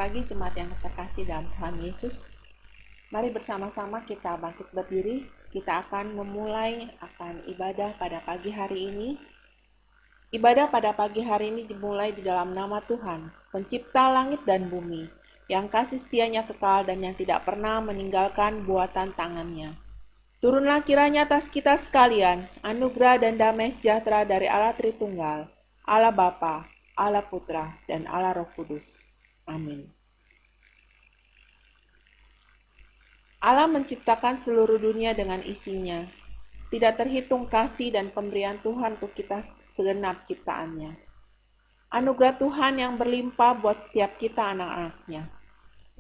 pagi jemaat yang terkasih dalam Tuhan Yesus. Mari bersama-sama kita bangkit berdiri. Kita akan memulai ibadah pada pagi hari ini. Ibadah pada pagi hari ini dimulai di dalam nama Tuhan, pencipta langit dan bumi, yang kasih setianya kekal dan yang tidak pernah meninggalkan buatan tangannya. Turunlah kiranya atas kita sekalian, anugerah dan damai sejahtera dari Allah Tritunggal, Allah Bapa, Allah Putra, dan Allah Roh Kudus. Amin. Allah menciptakan seluruh dunia dengan isinya. Tidak terhitung kasih dan pemberian Tuhan untuk kita segenap ciptaannya. Anugerah Tuhan yang berlimpah buat setiap kita anak-anaknya.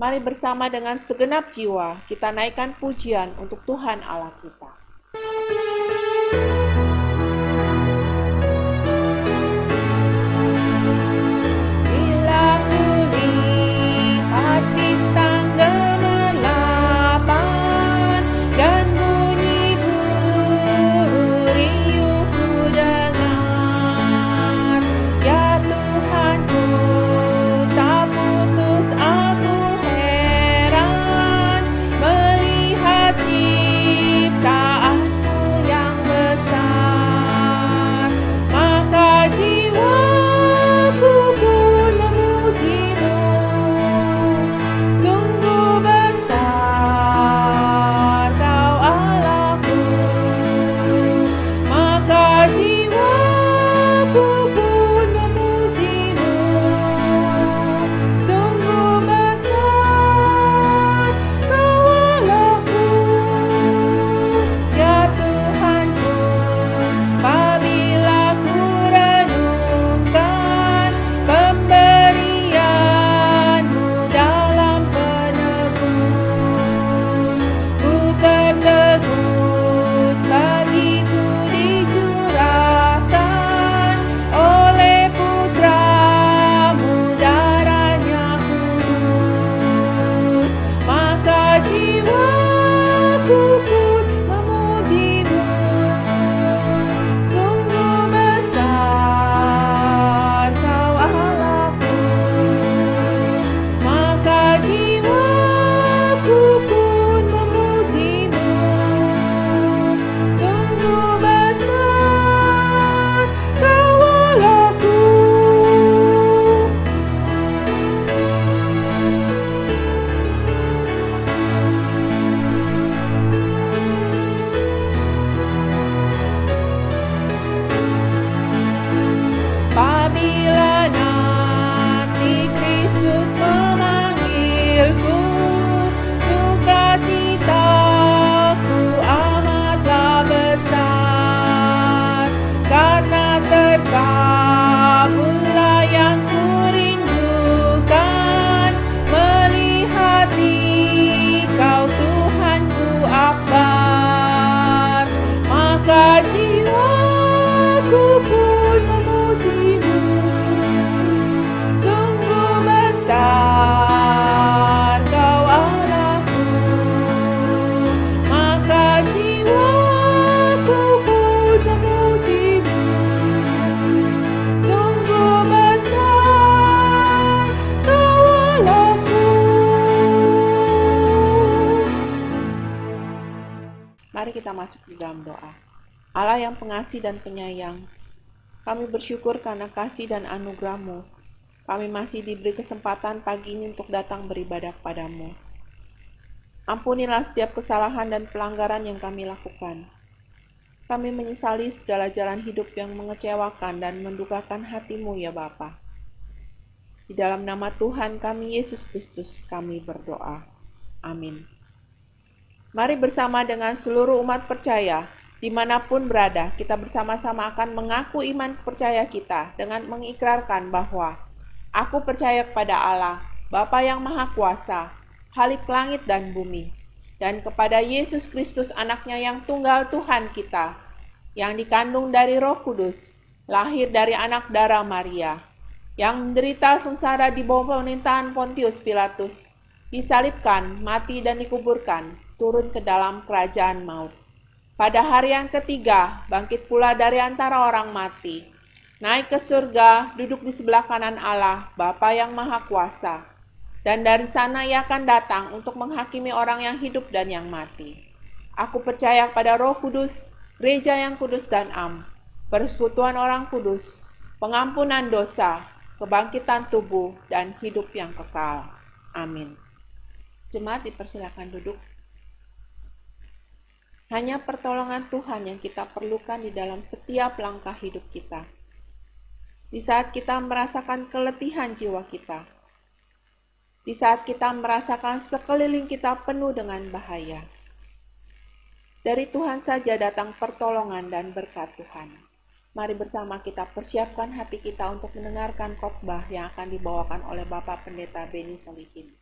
Mari bersama dengan segenap jiwa kita naikkan pujian untuk Tuhan Allah kita. Masuk di dalam doa. Allah yang pengasih dan penyayang, kami bersyukur karena kasih dan anugerah-Mu. Kami masih diberi kesempatan pagi ini untuk datang beribadah kepadamu. Ampunilah setiap kesalahan dan pelanggaran yang kami lakukan. Kami menyesali segala jalan hidup yang mengecewakan dan mendukakan hati-Mu ya Bapa. Di dalam nama Tuhan kami Yesus Kristus kami berdoa. Amin. Mari bersama dengan seluruh umat percaya, dimanapun berada, kita bersama-sama akan mengaku iman percaya kita dengan mengikrarkan bahwa aku percaya kepada Allah, Bapa yang Maha Kuasa, Khalik langit dan bumi, dan kepada Yesus Kristus anaknya yang tunggal Tuhan kita, yang dikandung dari Roh Kudus, lahir dari anak darah Maria, yang menderita sengsara di bawah pemerintahan Pontius Pilatus, disalibkan, mati dan dikuburkan, turun ke dalam kerajaan maut. Pada hari yang ketiga, bangkit pula dari antara orang mati, naik ke surga, duduk di sebelah kanan Allah, Bapa yang Maha Kuasa, Dan dari sana Ia akan datang untuk menghakimi orang yang hidup dan yang mati. Aku percaya pada Roh Kudus, gereja yang kudus dan am, persekutuan orang kudus, pengampunan dosa, kebangkitan tubuh, dan hidup yang kekal. Amin. Jemaat dipersilakan duduk. Hanya pertolongan Tuhan yang kita perlukan di dalam setiap langkah hidup kita. Di saat kita merasakan keletihan jiwa kita, di saat kita merasakan sekeliling kita penuh dengan bahaya, dari Tuhan saja datang pertolongan dan berkat Tuhan. Mari bersama kita persiapkan hati kita untuk mendengarkan khotbah yang akan dibawakan oleh Bapak Pendeta Beni Solihin.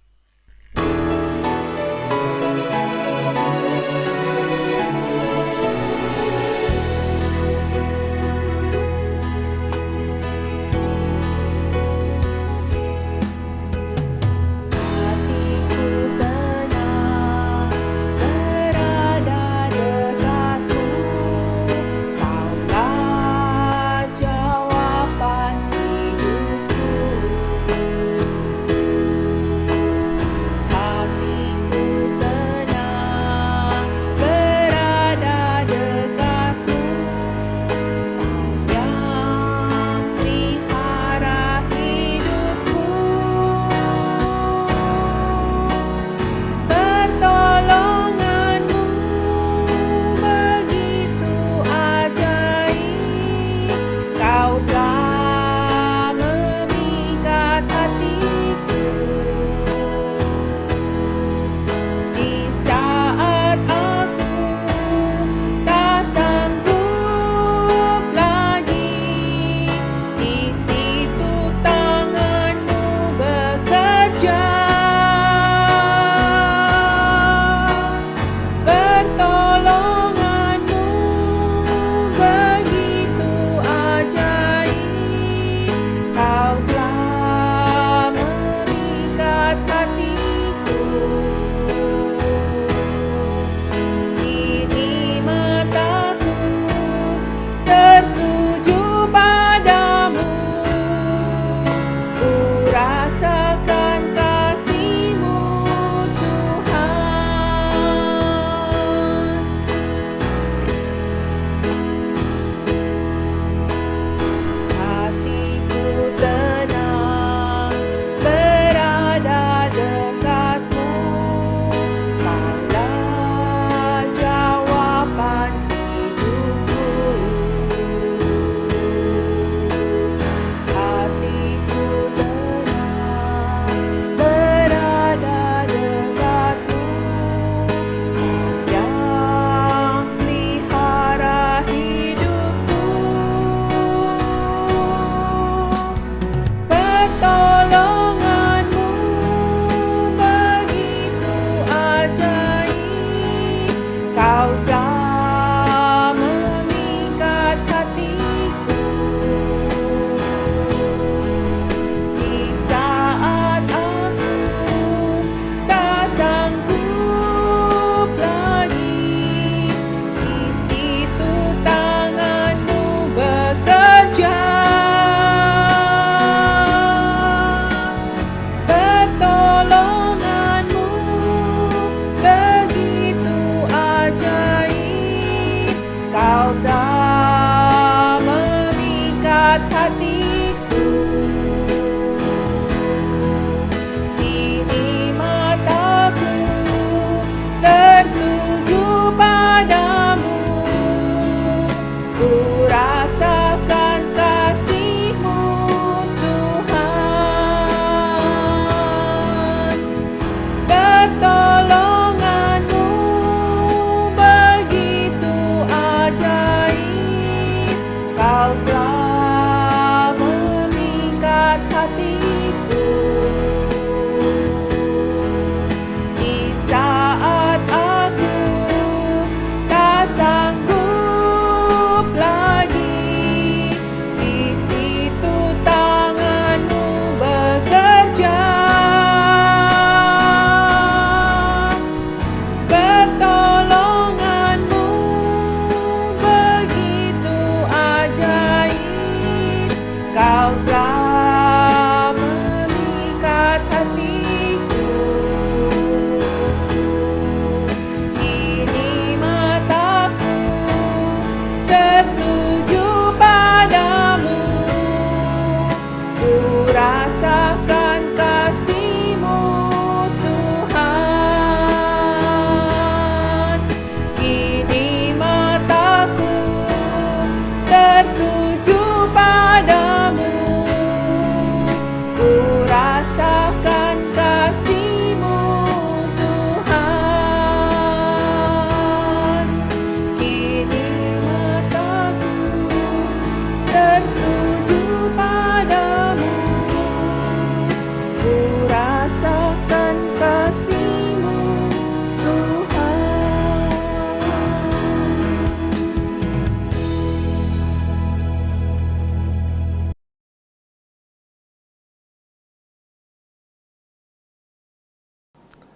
Kau telah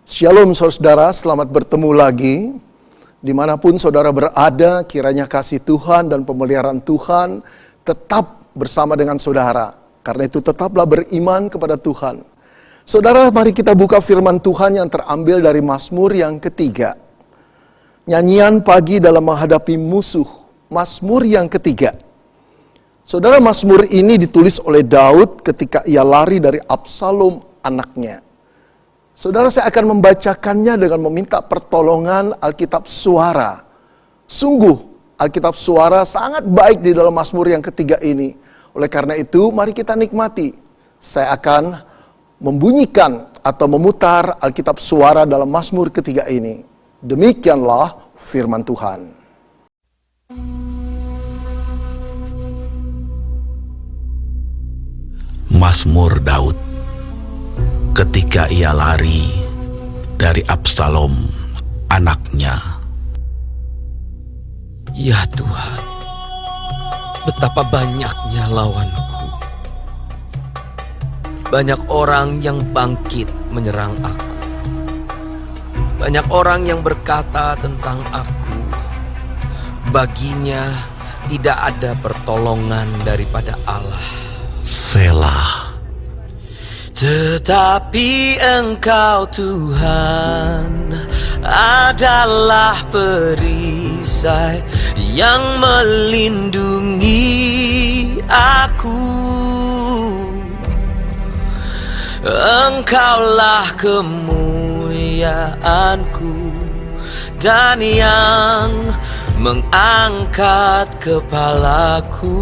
Shalom saudara, selamat bertemu lagi. Dimanapun saudara berada, kiranya kasih Tuhan dan pemeliharaan Tuhan tetap bersama dengan saudara. Karena itu tetaplah beriman kepada Tuhan. Saudara, mari kita buka firman Tuhan yang terambil dari Mazmur yang ketiga. Nyanyian pagi dalam menghadapi musuh, Mazmur yang ketiga. Saudara, Mazmur ini ditulis oleh Daud ketika ia lari dari Absalom anaknya. Saudara, saya akan membacakannya dengan meminta pertolongan Alkitab Suara. Sungguh, Alkitab Suara sangat baik di dalam Mazmur yang ketiga ini. Oleh karena itu, mari kita nikmati. Saya akan membunyikan atau memutar Alkitab Suara dalam Mazmur ketiga ini. Demikianlah firman Tuhan. Mazmur Daud ketika ia lari dari Absalom anaknya. Ya Tuhan, betapa banyaknya lawanku. Banyak orang yang bangkit menyerang aku. Banyak orang yang berkata tentang aku, baginya tidak ada pertolongan daripada Allah. Selah. Tetapi Engkau Tuhan adalah perisai yang melindungi aku. Engkaulah kemuliaanku dan yang mengangkat kepalaku.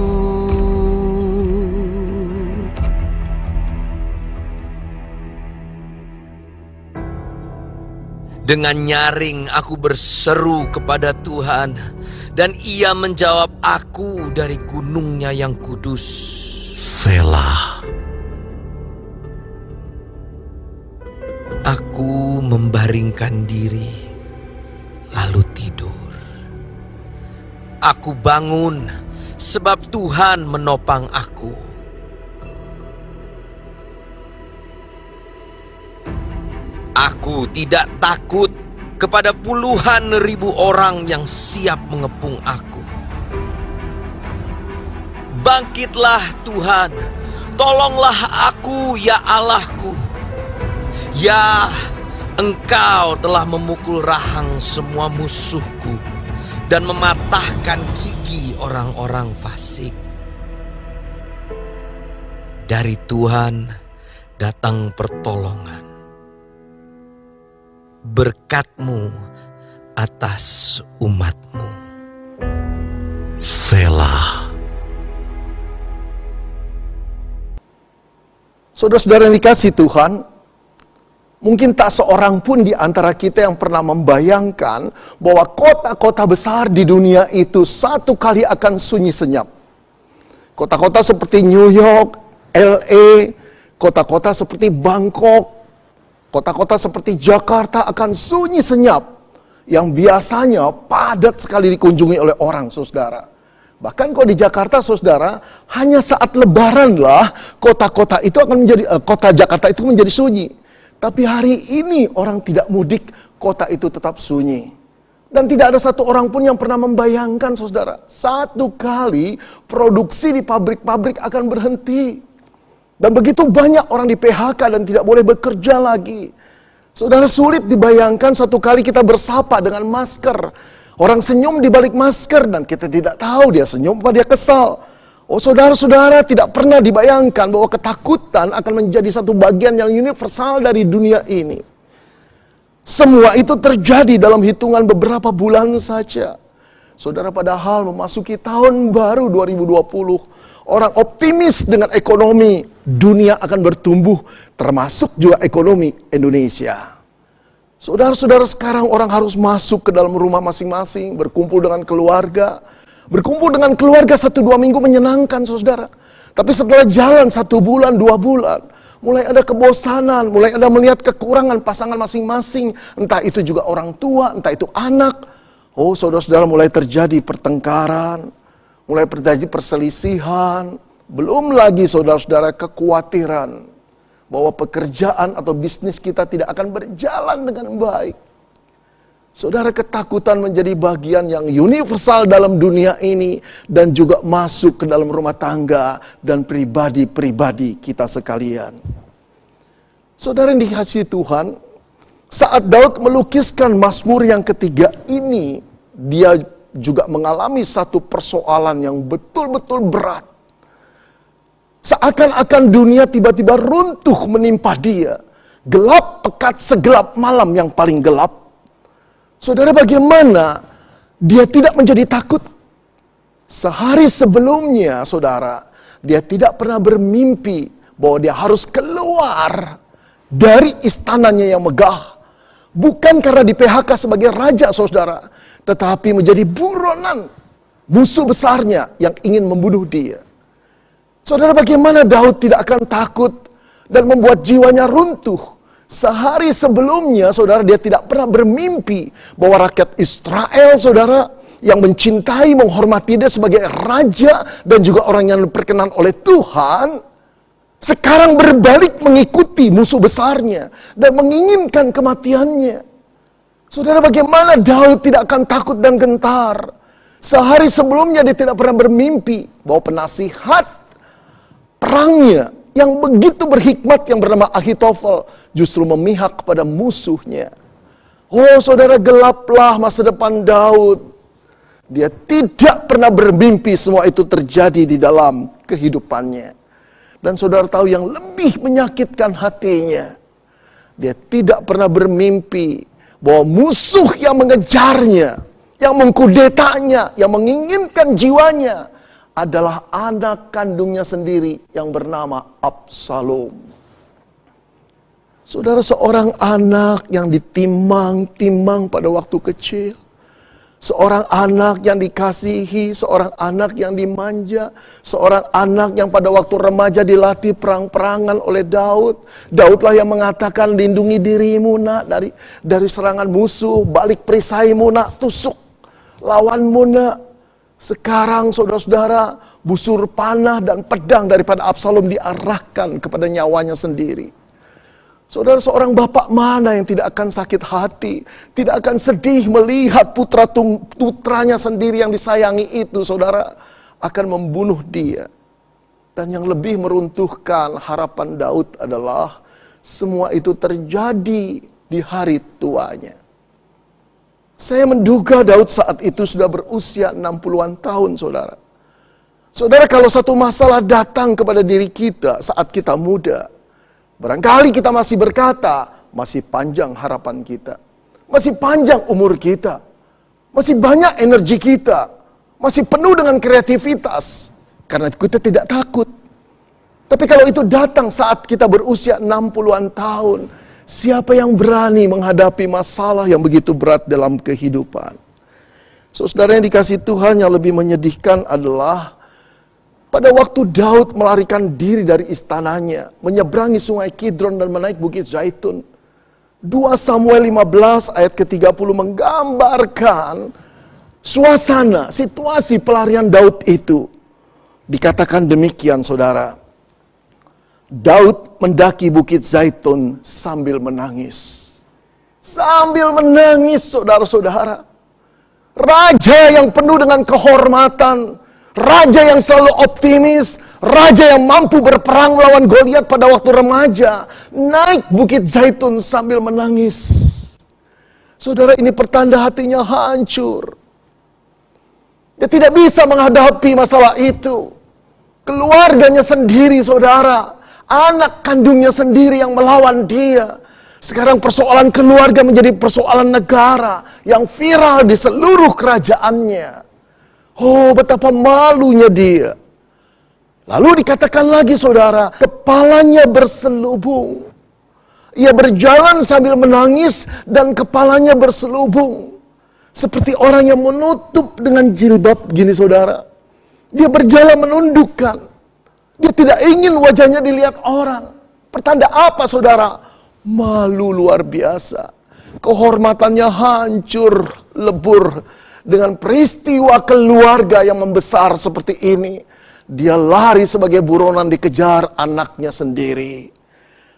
Dengan nyaring aku berseru kepada Tuhan, dan Ia menjawab aku dari gunung-Nya yang kudus. Selah. Aku membaringkan diri, lalu tidur. Aku bangun, sebab Tuhan menopang aku. Aku tidak takut kepada puluhan ribu orang yang siap mengepung aku. Bangkitlah Tuhan, tolonglah aku ya Allahku. Ya, Engkau telah memukul rahang semua musuhku dan mematahkan gigi orang-orang fasik. Dari Tuhan datang pertolongan. Berkat-Mu atas umat-Mu. Selah. Saudara-saudara yang dikasihi Tuhan, mungkin tak seorang pun di antara kita yang pernah membayangkan bahwa kota-kota besar di dunia itu satu kali akan sunyi senyap. Kota-kota seperti New York, LA, kota-kota seperti Bangkok, kota-kota seperti Jakarta akan sunyi senyap, yang biasanya padat sekali dikunjungi oleh orang, saudara. Bahkan kalau di Jakarta, saudara, hanya saat Lebaran lah kota-kota itu akan menjadi kota Jakarta itu menjadi sunyi. Tapi hari ini orang tidak mudik, kota itu tetap sunyi. Dan tidak ada satu orang pun yang pernah membayangkan, saudara, satu kali produksi di pabrik-pabrik akan berhenti. Dan begitu banyak orang di PHK dan tidak boleh bekerja lagi. Saudara, sulit dibayangkan satu kali kita bersapa dengan masker. Orang senyum di balik masker dan kita tidak tahu dia senyum apa dia kesal. Oh saudara-saudara, tidak pernah dibayangkan bahwa ketakutan akan menjadi satu bagian yang universal dari dunia ini. Semua itu terjadi dalam hitungan beberapa bulan saja. Saudara, padahal memasuki tahun baru 2020. Orang optimis dengan ekonomi dunia akan bertumbuh, termasuk juga ekonomi Indonesia. Saudara-saudara, sekarang orang harus masuk ke dalam rumah masing-masing, berkumpul dengan keluarga. Berkumpul dengan keluarga 1-2 minggu menyenangkan, saudara. Tapi setelah jalan 1 bulan, 2 bulan, mulai ada kebosanan, mulai ada melihat kekurangan pasangan masing-masing. Entah itu juga orang tua, entah itu anak. Oh saudara-saudara, mulai terjadi pertengkaran, mulai terjadi perselisihan. Belum lagi saudara-saudara kekhawatiran. bahwa pekerjaan atau bisnis kita tidak akan berjalan dengan baik. Saudara, ketakutan menjadi bagian yang universal dalam dunia ini dan juga masuk ke dalam rumah tangga dan pribadi-pribadi kita sekalian. Saudara yang dikasihi Tuhan, saat Daud melukiskan Mazmur yang ketiga ini, dia juga mengalami satu persoalan yang betul-betul berat. Seakan-akan dunia tiba-tiba runtuh menimpa dia. Gelap pekat segelap malam yang paling gelap. Saudara, bagaimana dia tidak menjadi takut? Sehari sebelumnya, saudara, dia tidak pernah bermimpi bahwa dia harus keluar dari istananya yang megah. Bukan karena di PHK sebagai raja, saudara, tetapi menjadi buronan musuh besarnya yang ingin membunuh dia. Saudara, bagaimana Daud tidak akan takut dan membuat jiwanya runtuh? Sehari sebelumnya, saudara, dia tidak pernah bermimpi bahwa rakyat Israel, saudara, yang mencintai, menghormati dia sebagai raja dan juga orang yang diperkenan oleh Tuhan, sekarang berbalik mengikuti musuh besarnya dan menginginkan kematiannya. Saudara, bagaimana Daud tidak akan takut dan gentar? Sehari sebelumnya dia tidak pernah bermimpi bahwa penasihat perangnya yang begitu berhikmat yang bernama Ahitofel justru memihak kepada musuhnya. Oh saudara, gelaplah masa depan Daud. Dia tidak pernah bermimpi semua itu terjadi di dalam kehidupannya. Dan saudara tahu yang lebih menyakitkan hatinya, dia tidak pernah bermimpi bahwa musuh yang mengejarnya, yang mengkudetanya, yang menginginkan jiwanya adalah anak kandungnya sendiri yang bernama Absalom. Saudara, seorang anak yang ditimang-timang pada waktu kecil. Seorang anak yang dikasihi, seorang anak yang dimanja, seorang anak yang pada waktu remaja dilatih perang-perangan oleh Daud. Daudlah yang mengatakan, lindungi dirimu nak dari serangan musuh, balik perisaimu nak, tusuk lawanmu nak. Sekarang saudara-saudara, busur panah dan pedang daripada Absalom diarahkan kepada nyawanya sendiri. Saudara, seorang bapak mana yang tidak akan sakit hati, tidak akan sedih melihat putranya sendiri yang disayangi itu, saudara, akan membunuh dia. Dan yang lebih meruntuhkan harapan Daud adalah semua itu terjadi di hari tuanya. Saya menduga Daud saat itu sudah berusia 60-an tahun, saudara. Saudara, kalau satu masalah datang kepada diri kita saat kita muda, barangkali kita masih berkata, masih panjang harapan kita, masih panjang umur kita, masih banyak energi kita, masih penuh dengan kreativitas, karena kita tidak takut. Tapi kalau itu datang saat kita berusia 60-an tahun, siapa yang berani menghadapi masalah yang begitu berat dalam kehidupan? Saudara yang dikasihi Tuhan, yang lebih menyedihkan adalah pada waktu Daud melarikan diri dari istananya, menyeberangi sungai Kidron dan menaik bukit Zaitun. 2 Samuel 15 ayat ke-30 menggambarkan suasana, situasi pelarian Daud itu. Dikatakan demikian, saudara. Daud mendaki bukit Zaitun sambil menangis. Sambil menangis, saudara-saudara. Raja yang penuh dengan kehormatan, raja yang selalu optimis, raja yang mampu berperang melawan Goliat pada waktu remaja, naik bukit Zaitun sambil menangis. Saudara, ini pertanda hatinya hancur. Dia tidak bisa menghadapi masalah itu. Keluarganya sendiri, saudara, anak kandungnya sendiri yang melawan dia. Sekarang persoalan keluarga menjadi persoalan negara yang viral di seluruh kerajaannya. Oh, betapa malunya dia. Lalu dikatakan lagi, saudara, kepalanya berselubung. Ia berjalan sambil menangis dan kepalanya berselubung. Seperti orang yang menutup dengan jilbab gini, saudara. Dia berjalan menundukkan. Dia tidak ingin wajahnya dilihat orang. Pertanda apa, saudara? Malu luar biasa. Kehormatannya hancur lebur dengan peristiwa keluarga yang membesar seperti ini. Dia lari sebagai buronan dikejar anaknya sendiri.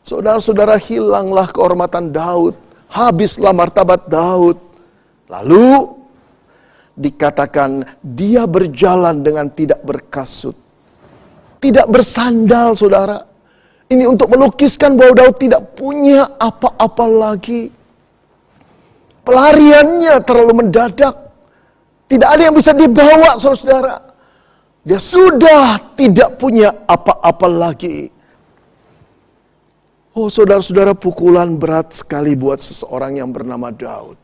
Saudara-saudara, hilanglah kehormatan Daud, habislah martabat Daud. Lalu dikatakan dia berjalan dengan tidak berkasut, tidak bersandal, saudara. Ini untuk melukiskan bahwa Daud tidak punya apa-apa lagi. Pelariannya terlalu mendadak. Tidak ada yang bisa dibawa, saudara. Dia sudah tidak punya apa-apa lagi. Oh, saudara-saudara, pukulan berat sekali buat seseorang yang bernama Daud.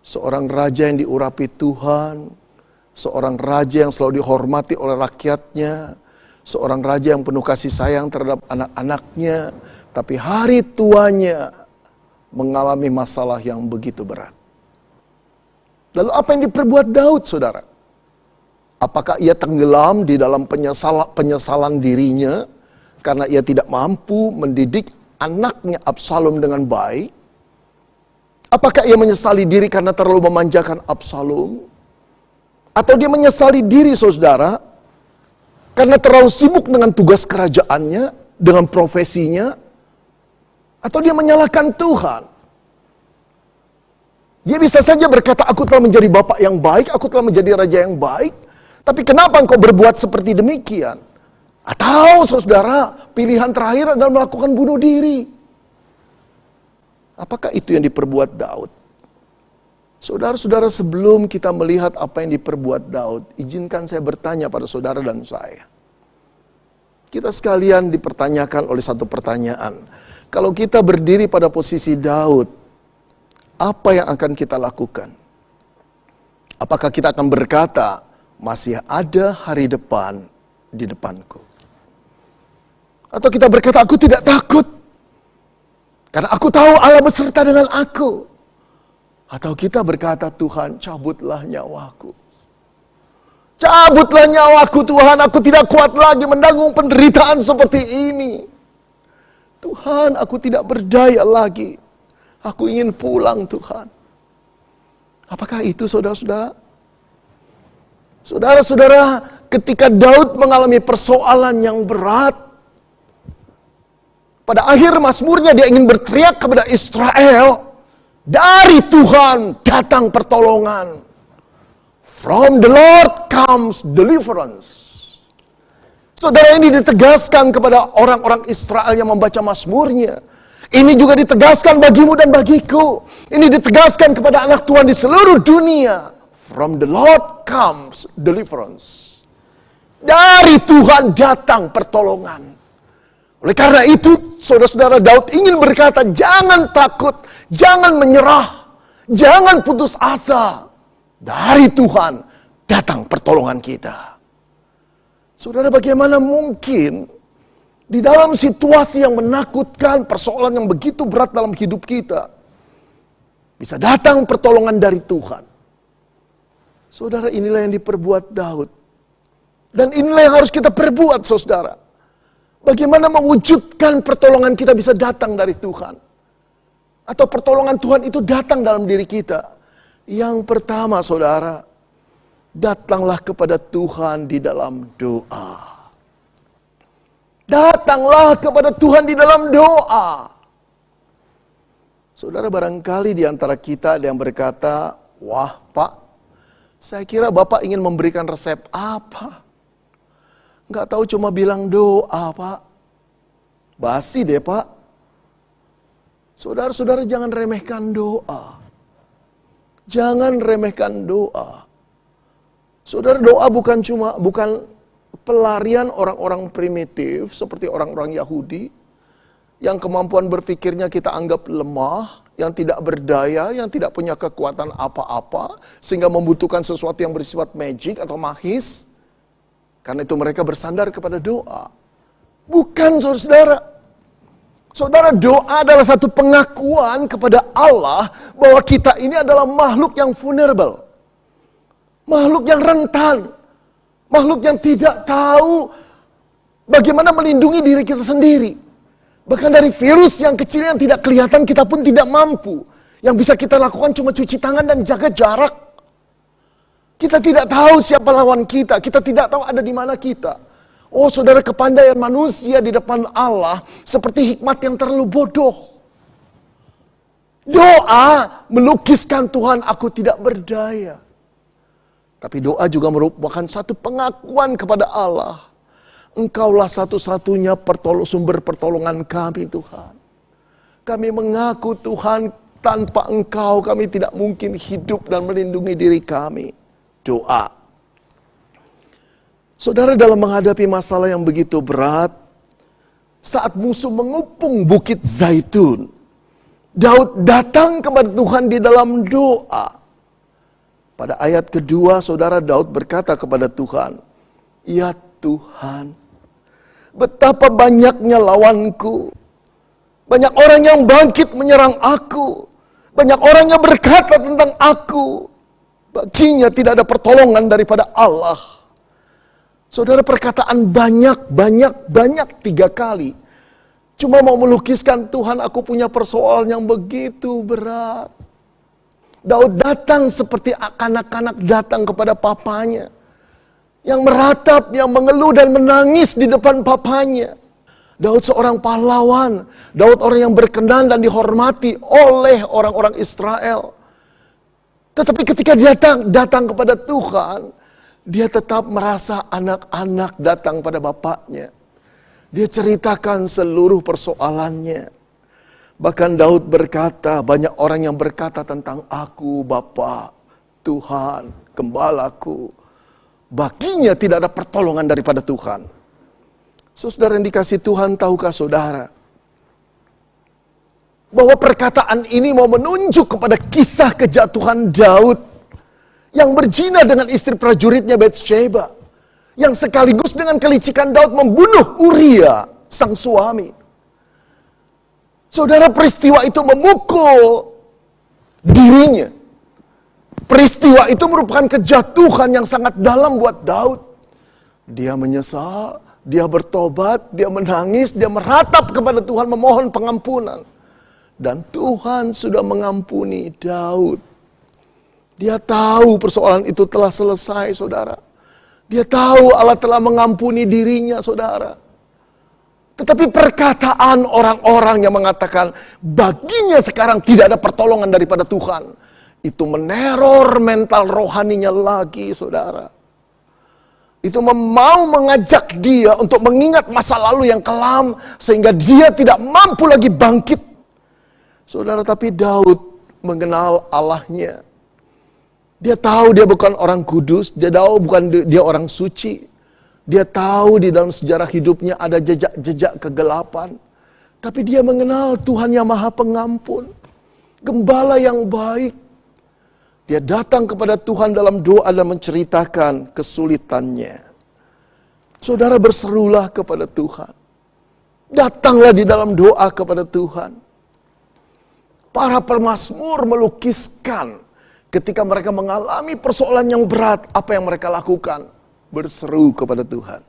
Seorang raja yang diurapi Tuhan, seorang raja yang selalu dihormati oleh rakyatnya, seorang raja yang penuh kasih sayang terhadap anak-anaknya, tapi hari tuanya mengalami masalah yang begitu berat. Lalu apa yang diperbuat Daud, saudara? Apakah ia tenggelam di dalam penyesalan dirinya karena ia tidak mampu mendidik anaknya Absalom dengan baik? Apakah ia menyesali diri karena terlalu memanjakan Absalom? Atau dia menyesali diri, saudara, karena terlalu sibuk dengan tugas kerajaannya, dengan profesinya? Atau dia menyalahkan Tuhan? Dia bisa saja berkata, aku telah menjadi bapak yang baik, aku telah menjadi raja yang baik, tapi kenapa engkau berbuat seperti demikian? Atau, saudara, pilihan terakhir adalah melakukan bunuh diri. Apakah itu yang diperbuat Daud? Saudara-saudara, sebelum kita melihat apa yang diperbuat Daud, izinkan saya bertanya pada saudara dan saya. Kita sekalian dipertanyakan oleh satu pertanyaan. Kalau kita berdiri pada posisi Daud, apa yang akan kita lakukan? Apakah kita akan berkata, masih ada hari depan di depanku? Atau kita berkata, aku tidak takut, karena aku tahu Allah beserta dengan aku. Atau kita berkata, Tuhan, cabutlah nyawaku. Cabutlah nyawaku, Tuhan, aku tidak kuat lagi menanggung penderitaan seperti ini. Tuhan, aku tidak berdaya lagi. Aku ingin pulang, Tuhan. Apakah itu, saudara-saudara? Saudara-saudara, ketika Daud mengalami persoalan yang berat, pada akhir mazmurnya dia ingin berteriak kepada Israel, dari Tuhan datang pertolongan. From the Lord comes deliverance. Saudara, ini ditegaskan kepada orang-orang Israel yang membaca mazmurnya. Ini juga ditegaskan bagimu dan bagiku. Ini ditegaskan kepada anak Tuhan di seluruh dunia. From the Lord comes deliverance. Dari Tuhan datang pertolongan. Oleh karena itu, saudara-saudara, Daud ingin berkata, jangan takut, jangan menyerah, jangan putus asa. Dari Tuhan datang pertolongan kita. Saudara, bagaimana mungkin di dalam situasi yang menakutkan, persoalan yang begitu berat dalam hidup kita, bisa datang pertolongan dari Tuhan? Saudara, inilah yang diperbuat Daud. Dan inilah yang harus kita perbuat, saudara. Bagaimana mewujudkan pertolongan kita bisa datang dari Tuhan? Atau pertolongan Tuhan itu datang dalam diri kita? Yang pertama, saudara, datanglah kepada Tuhan di dalam doa. Datanglah kepada Tuhan di dalam doa. Saudara, barangkali di antara kita ada yang berkata, wah Pak, saya kira Bapak ingin memberikan resep apa? Nggak tahu, cuma bilang doa, Pak. Basi deh, Pak. Saudara-saudara, jangan remehkan doa. Jangan remehkan doa. Saudara, doa bukan pelarian orang-orang primitif seperti orang-orang Yahudi yang kemampuan berpikirnya kita anggap lemah, yang tidak berdaya, yang tidak punya kekuatan apa-apa, sehingga membutuhkan sesuatu yang bersifat magic atau magis. Karena itu mereka bersandar kepada doa. Bukan, saudara. Saudara, doa adalah satu pengakuan kepada Allah bahwa kita ini adalah makhluk yang vulnerable. Makhluk yang rentan. Makhluk yang tidak tahu bagaimana melindungi diri kita sendiri. Bahkan dari virus yang kecil yang tidak kelihatan kita pun tidak mampu. Yang bisa kita lakukan cuma cuci tangan dan jaga jarak. Kita tidak tahu siapa lawan kita. Kita tidak tahu ada di mana kita. Oh saudara, kepandaian manusia di depan Allah seperti hikmat yang terlalu bodoh. Doa melukiskan Tuhan aku tidak berdaya. Tapi doa juga merupakan satu pengakuan kepada Allah. Engkaulah satu-satunya sumber pertolongan kami Tuhan. Kami mengaku Tuhan, tanpa Engkau kami tidak mungkin hidup dan melindungi diri kami. Doa. Saudara, dalam menghadapi masalah yang begitu berat, saat musuh mengepung bukit Zaitun, Daud datang kepada Tuhan di dalam doa. Pada ayat kedua, saudara, Daud berkata kepada Tuhan, "Ya Tuhan, betapa banyaknya lawanku. Banyak orang yang bangkit menyerang aku. Banyak orang yang berkata tentang aku. Baginya tidak ada pertolongan daripada Allah." Saudara, perkataan banyak 3 kali. Cuma mau melukiskan Tuhan, aku punya persoalan yang begitu berat. Daud datang seperti kanak-kanak datang kepada papanya. Yang meratap, yang mengeluh dan menangis di depan papanya. Daud seorang pahlawan. Daud orang yang berkenan dan dihormati oleh orang-orang Israel. Tetapi ketika dia datang kepada Tuhan, dia tetap merasa anak-anak datang pada bapaknya. Dia ceritakan seluruh persoalannya. Bahkan Daud berkata, banyak orang yang berkata tentang aku, Bapa, Tuhan, Gembalaku. Baginya tidak ada pertolongan daripada Tuhan. Saudara yang dikasih Tuhan, tahukah saudara, bahwa perkataan ini mau menunjuk kepada kisah kejatuhan Daud yang berzina dengan istri prajuritnya Batsheba, yang sekaligus dengan kelicikan Daud membunuh Uria, sang suami. Saudara, peristiwa itu memukul dirinya. Peristiwa itu merupakan kejatuhan yang sangat dalam buat Daud. Dia menyesal, dia bertobat, dia menangis, dia meratap kepada Tuhan memohon pengampunan. Dan Tuhan sudah mengampuni Daud. Dia tahu persoalan itu telah selesai, saudara. Dia tahu Allah telah mengampuni dirinya, saudara. Tetapi perkataan orang-orang yang mengatakan baginya sekarang tidak ada pertolongan daripada Tuhan, itu meneror mental rohaninya lagi, saudara. Itu mau mengajak dia untuk mengingat masa lalu yang kelam, sehingga dia tidak mampu lagi bangkit. Saudara, tapi Daud mengenal Allahnya. Dia tahu dia bukan orang kudus, dia tahu bukan dia orang suci. Dia tahu di dalam sejarah hidupnya ada jejak-jejak kegelapan. Tapi dia mengenal Tuhan yang Maha Pengampun, Gembala yang baik. Dia datang kepada Tuhan dalam doa dan menceritakan kesulitannya. Saudara, berserulah kepada Tuhan. Datanglah di dalam doa kepada Tuhan. Para pemazmur melukiskan ketika mereka mengalami persoalan yang berat, apa yang mereka lakukan? Berseru kepada Tuhan.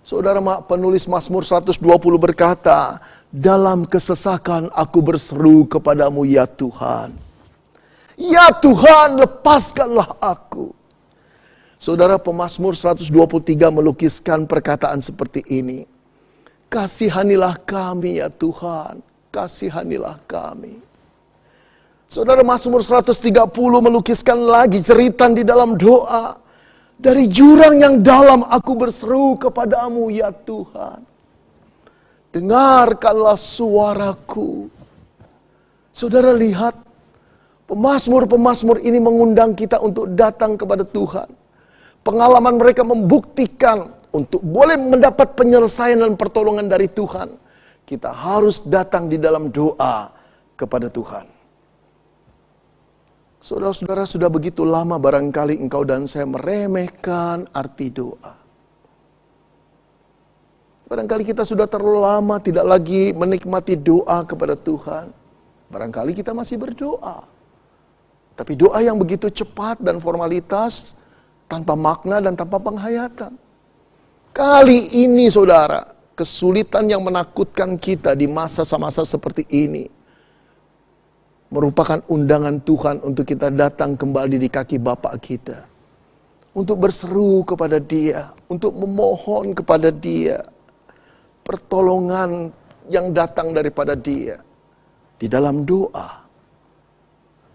Saudara, penulis Mazmur 120 berkata, dalam kesesakan aku berseru kepadamu ya Tuhan. Ya Tuhan, lepaskanlah aku. Saudara, pemazmur 123 melukiskan perkataan seperti ini. Kasihanilah kami ya Tuhan, kasihanilah kami. Saudara, Mazmur 130 melukiskan lagi cerita di dalam doa. Dari jurang yang dalam aku berseru kepadamu ya Tuhan. Dengarkanlah suaraku. Saudara, lihat, pemazmur-pemazmur ini mengundang kita untuk datang kepada Tuhan. Pengalaman mereka membuktikan untuk boleh mendapat penyelesaian dan pertolongan dari Tuhan. Kita harus datang di dalam doa kepada Tuhan. Saudara-saudara, sudah begitu lama barangkali engkau dan saya meremehkan arti doa. Barangkali kita sudah terlalu lama tidak lagi menikmati doa kepada Tuhan. Barangkali kita masih berdoa. Tapi doa yang begitu cepat dan formalitas, tanpa makna dan tanpa penghayatan. Kali ini saudara, kesulitan yang menakutkan kita di masa-masa seperti ini merupakan undangan Tuhan untuk kita datang kembali di kaki Bapa kita. untuk berseru kepada Dia, untuk memohon kepada Dia pertolongan yang datang daripada Dia di dalam doa.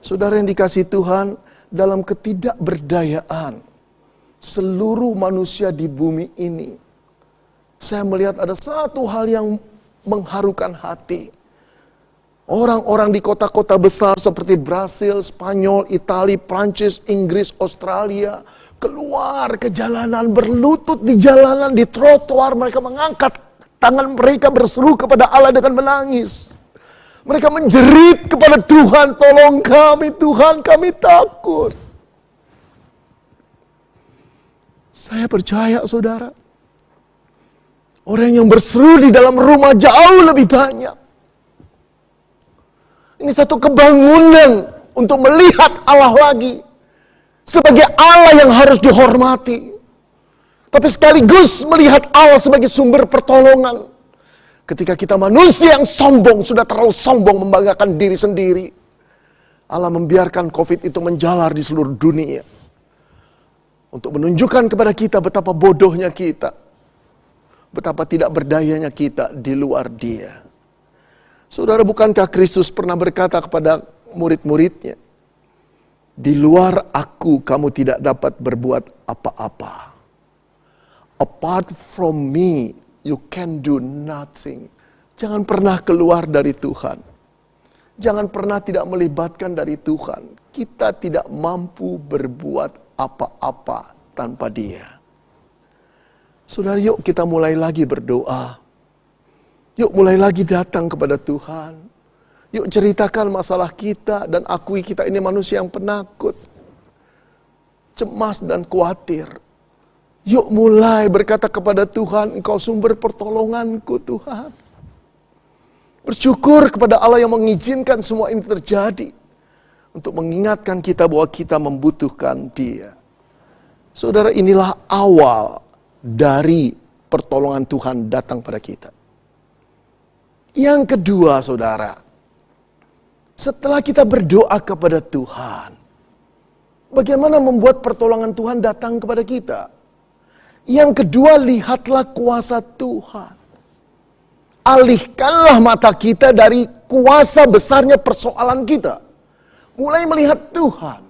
Saudara yang dikasihi Tuhan, dalam ketidakberdayaan seluruh manusia di bumi ini, saya melihat ada satu hal yang mengharukan hati. Orang-orang di kota-kota besar seperti Brasil, Spanyol, Italia, Prancis, Inggris, Australia keluar ke jalanan, berlutut di jalanan, di trotoar. Mereka mengangkat tangan mereka, berseru kepada Allah dengan menangis. Mereka menjerit kepada Tuhan, tolong kami Tuhan, kami takut. Saya percaya saudara, orang yang berseru di dalam rumah jauh lebih banyak. Ini satu kebangunan untuk melihat Allah lagi sebagai Allah yang harus dihormati. Tapi sekaligus melihat Allah sebagai sumber pertolongan. Ketika kita manusia yang sombong, sudah terlalu sombong membanggakan diri sendiri, Allah membiarkan COVID itu menjalar di seluruh dunia. Untuk menunjukkan kepada kita betapa bodohnya kita. Betapa tidak berdayanya kita di luar Dia. Saudara, bukankah Kristus pernah berkata kepada murid-muridnya, di luar aku kamu tidak dapat berbuat apa-apa. Apart from me, you can do nothing. Jangan pernah keluar dari Tuhan. Jangan pernah tidak melibatkan dari Tuhan. Kita tidak mampu berbuat apa-apa tanpa Dia. Saudara, yuk kita mulai lagi berdoa. Yuk mulai lagi datang kepada Tuhan. Yuk ceritakan masalah kita dan akui kita ini manusia yang penakut, cemas dan khawatir. Yuk mulai berkata kepada Tuhan, Engkau sumber pertolonganku Tuhan. Bersyukur kepada Allah yang mengizinkan semua ini terjadi. Untuk mengingatkan kita bahwa kita membutuhkan Dia. Saudara, inilah awal dari pertolongan Tuhan datang pada kita. Yang kedua saudara, setelah kita berdoa kepada Tuhan, bagaimana membuat pertolongan Tuhan datang kepada kita? Yang kedua, lihatlah kuasa Tuhan. Alihkanlah mata kita dari kuasa besarnya persoalan kita. Mulai melihat Tuhan.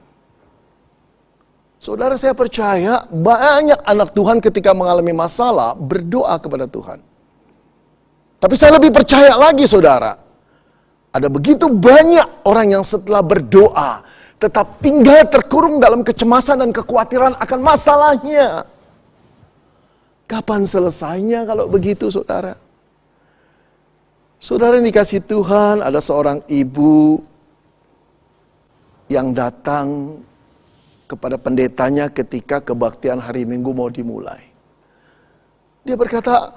Saudara, saya percaya banyak anak Tuhan ketika mengalami masalah berdoa kepada Tuhan. Tapi saya lebih percaya lagi saudara, ada begitu banyak orang yang setelah berdoa tetap tinggal terkurung dalam kecemasan dan kekhawatiran akan masalahnya. Kapan selesainya kalau begitu saudara? Saudara yang dikasihi Tuhan, ada seorang ibu yang datang kepada pendetanya ketika kebaktian hari Minggu mau dimulai. Dia berkata,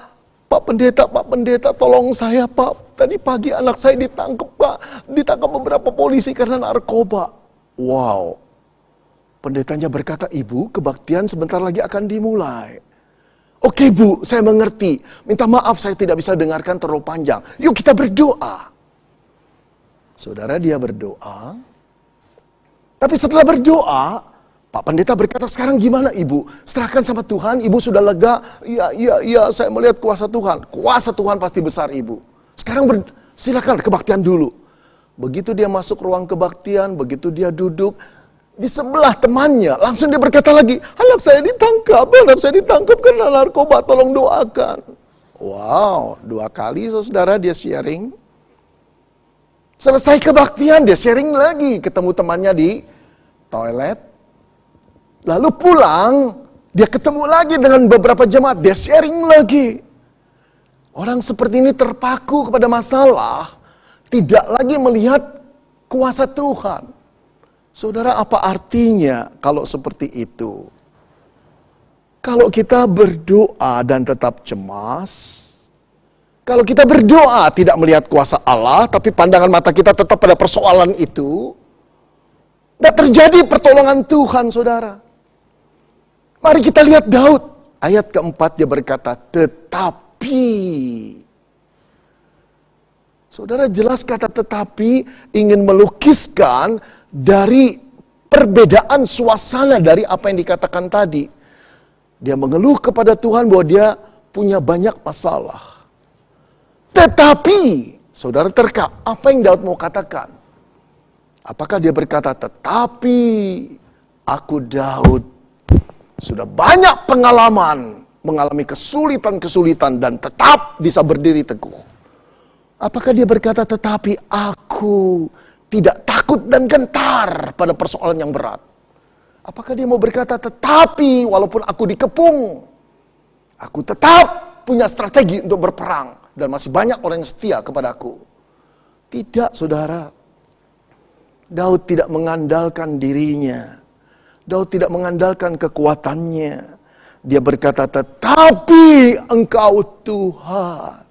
Pak pendeta, tolong saya Pak. Tadi pagi anak saya ditangkap Pak. Ditangkap beberapa polisi karena narkoba. Wow. Pendetanya berkata, Ibu, kebaktian sebentar lagi akan dimulai. Oke Bu, saya mengerti. Minta maaf saya tidak bisa dengarkan terlalu panjang. Yuk kita berdoa. Saudara, dia berdoa. Tapi setelah berdoa, Pak pendeta berkata, sekarang gimana Ibu? Serahkan sama Tuhan, Ibu sudah lega? Iya, saya melihat kuasa Tuhan. Kuasa Tuhan pasti besar Ibu. Sekarang silakan kebaktian dulu. Begitu dia masuk ruang kebaktian, begitu dia duduk, di sebelah temannya, langsung dia berkata lagi, anak saya ditangkap karena narkoba, tolong doakan. Wow, 2 kali saudara dia sharing. Selesai kebaktian, dia sharing lagi, ketemu temannya di toilet. Lalu pulang, dia ketemu lagi dengan beberapa jemaat, dia sharing lagi. Orang seperti ini terpaku kepada masalah, tidak lagi melihat kuasa Tuhan. Saudara, apa artinya kalau seperti itu? Kalau kita berdoa dan tetap cemas, kalau kita berdoa tidak melihat kuasa Allah, tapi pandangan mata kita tetap pada persoalan itu, tidak terjadi pertolongan Tuhan, saudara. Mari kita lihat Daud. Ayat keempat dia berkata, tetapi. Saudara, jelas kata tetapi ingin melukiskan dari perbedaan suasana dari apa yang dikatakan tadi. Dia mengeluh kepada Tuhan bahwa dia punya banyak masalah. Tetapi, saudara terka, apa yang Daud mau katakan? Apakah dia berkata, tetapi aku Daud sudah banyak pengalaman mengalami kesulitan-kesulitan dan tetap bisa berdiri teguh. Apakah dia berkata, tetapi aku tidak takut dan gentar pada persoalan yang berat? Apakah dia mau berkata, tetapi walaupun aku dikepung, aku tetap punya strategi untuk berperang dan masih banyak orang yang setia kepadaku? Tidak, saudara. Daud tidak mengandalkan dirinya. Daud tidak mengandalkan kekuatannya. Dia berkata, tetapi Engkau Tuhan.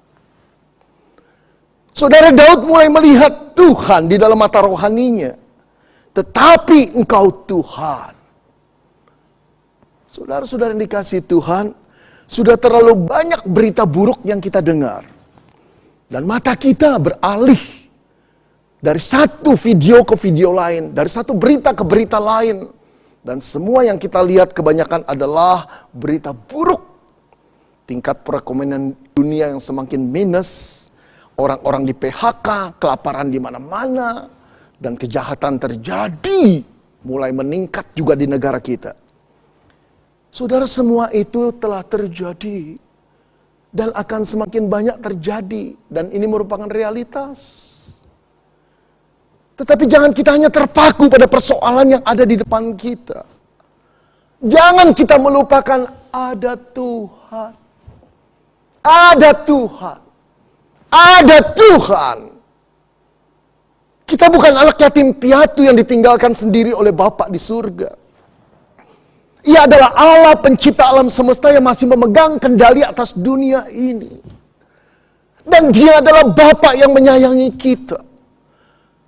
Saudara, Daud mulai melihat Tuhan di dalam mata rohaninya. Tetapi Engkau Tuhan. Saudara-saudara yang dikasihi Tuhan, sudah terlalu banyak berita buruk yang kita dengar. Dan mata kita beralih dari satu video ke video lain, dari satu berita ke berita lain. Dan semua yang kita lihat kebanyakan adalah berita buruk. Tingkat perekonomian dunia yang semakin minus, orang-orang di PHK, kelaparan di mana-mana, dan kejahatan terjadi mulai meningkat juga di negara kita. Saudara, semua itu telah terjadi dan akan semakin banyak terjadi, dan ini merupakan realitas. Tetapi jangan kita hanya terpaku pada persoalan yang ada di depan kita. Jangan kita melupakan ada Tuhan. Ada Tuhan. Ada Tuhan. Kita bukan anak yatim piatu yang ditinggalkan sendiri oleh Bapa di surga. Ia adalah Allah pencipta alam semesta yang masih memegang kendali atas dunia ini. Dan Dia adalah Bapa yang menyayangi kita.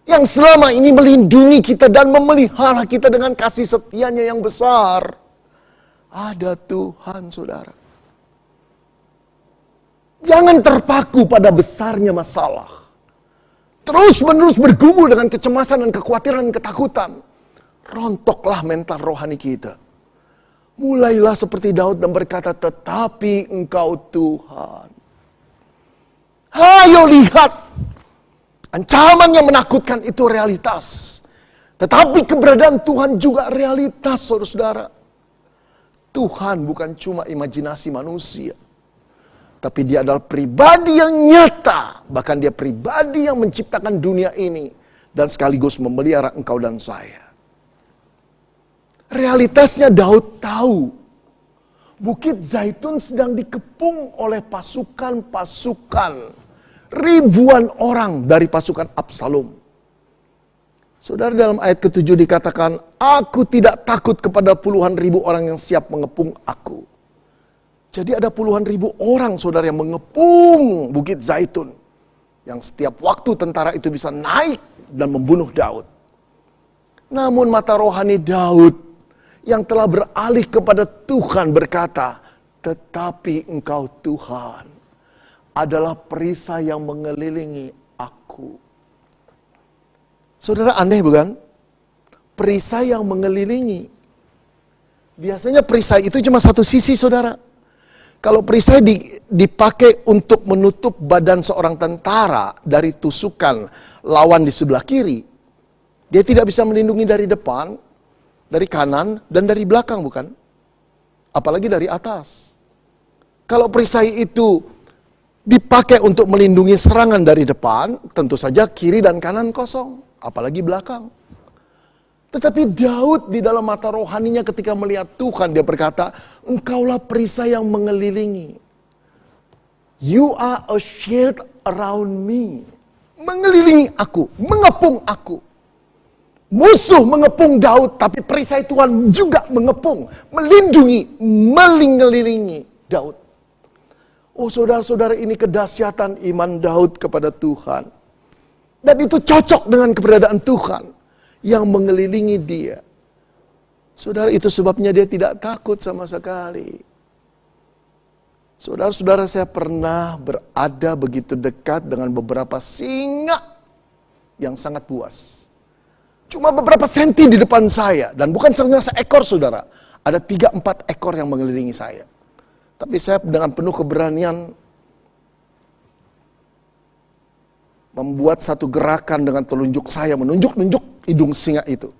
Yang selama ini melindungi kita dan memelihara kita dengan kasih setianya yang besar. Ada Tuhan, saudara. Jangan terpaku pada besarnya masalah. Terus-menerus bergumul dengan kecemasan dan kekhawatiran dan ketakutan. Rontoklah mental rohani kita. Mulailah seperti Daud dan berkata, tetapi Engkau Tuhan. Ayo lihat. Ancaman yang menakutkan itu realitas. Tetapi keberadaan Tuhan juga realitas, saudara-saudara. Tuhan bukan cuma imajinasi manusia. Tapi Dia adalah pribadi yang nyata. Bahkan Dia pribadi yang menciptakan dunia ini. Dan sekaligus memelihara engkau dan saya. Realitasnya Daud tahu. Bukit Zaitun sedang dikepung oleh pasukan-pasukan. Ribuan orang dari pasukan Absalom. Saudara, dalam ayat ke-7 dikatakan, aku tidak takut kepada puluhan ribu orang yang siap mengepung aku. Jadi ada puluhan ribu orang, saudara, yang mengepung Bukit Zaitun. Yang setiap waktu tentara itu bisa naik dan membunuh Daud. Namun mata rohani Daud yang telah beralih kepada Tuhan berkata, tetapi Engkau Tuhan adalah perisai yang mengelilingi aku. Saudara, aneh bukan? Perisai yang mengelilingi. Biasanya perisai itu cuma satu sisi, saudara. Kalau perisai dipakai untuk menutup badan seorang tentara dari tusukan lawan di sebelah kiri, dia tidak bisa melindungi dari depan, dari kanan, dan dari belakang, bukan? Apalagi dari atas. Kalau perisai itu dipakai untuk melindungi serangan dari depan, tentu saja kiri dan kanan kosong, apalagi belakang. Tetapi Daud di dalam mata rohaninya ketika melihat Tuhan, dia berkata, Engkaulah perisai yang mengelilingi. You are a shield around me. Mengelilingi aku, mengepung aku. Musuh mengepung Daud, tapi perisai Tuhan juga mengepung, melindungi, mengelilingi Daud. Oh, saudara-saudara, ini kedahsyatan iman Daud kepada Tuhan. Dan itu cocok dengan keberadaan Tuhan yang mengelilingi dia. Saudara, itu sebabnya dia tidak takut sama sekali. Saudara-saudara, saya pernah berada begitu dekat dengan beberapa singa yang sangat buas. Cuma beberapa senti di depan saya. Dan bukan hanya seekor, saudara. Ada 3-4 ekor yang mengelilingi saya. Tapi saya dengan penuh keberanian membuat satu gerakan dengan telunjuk saya, menunjuk-nunjuk hidung singa itu.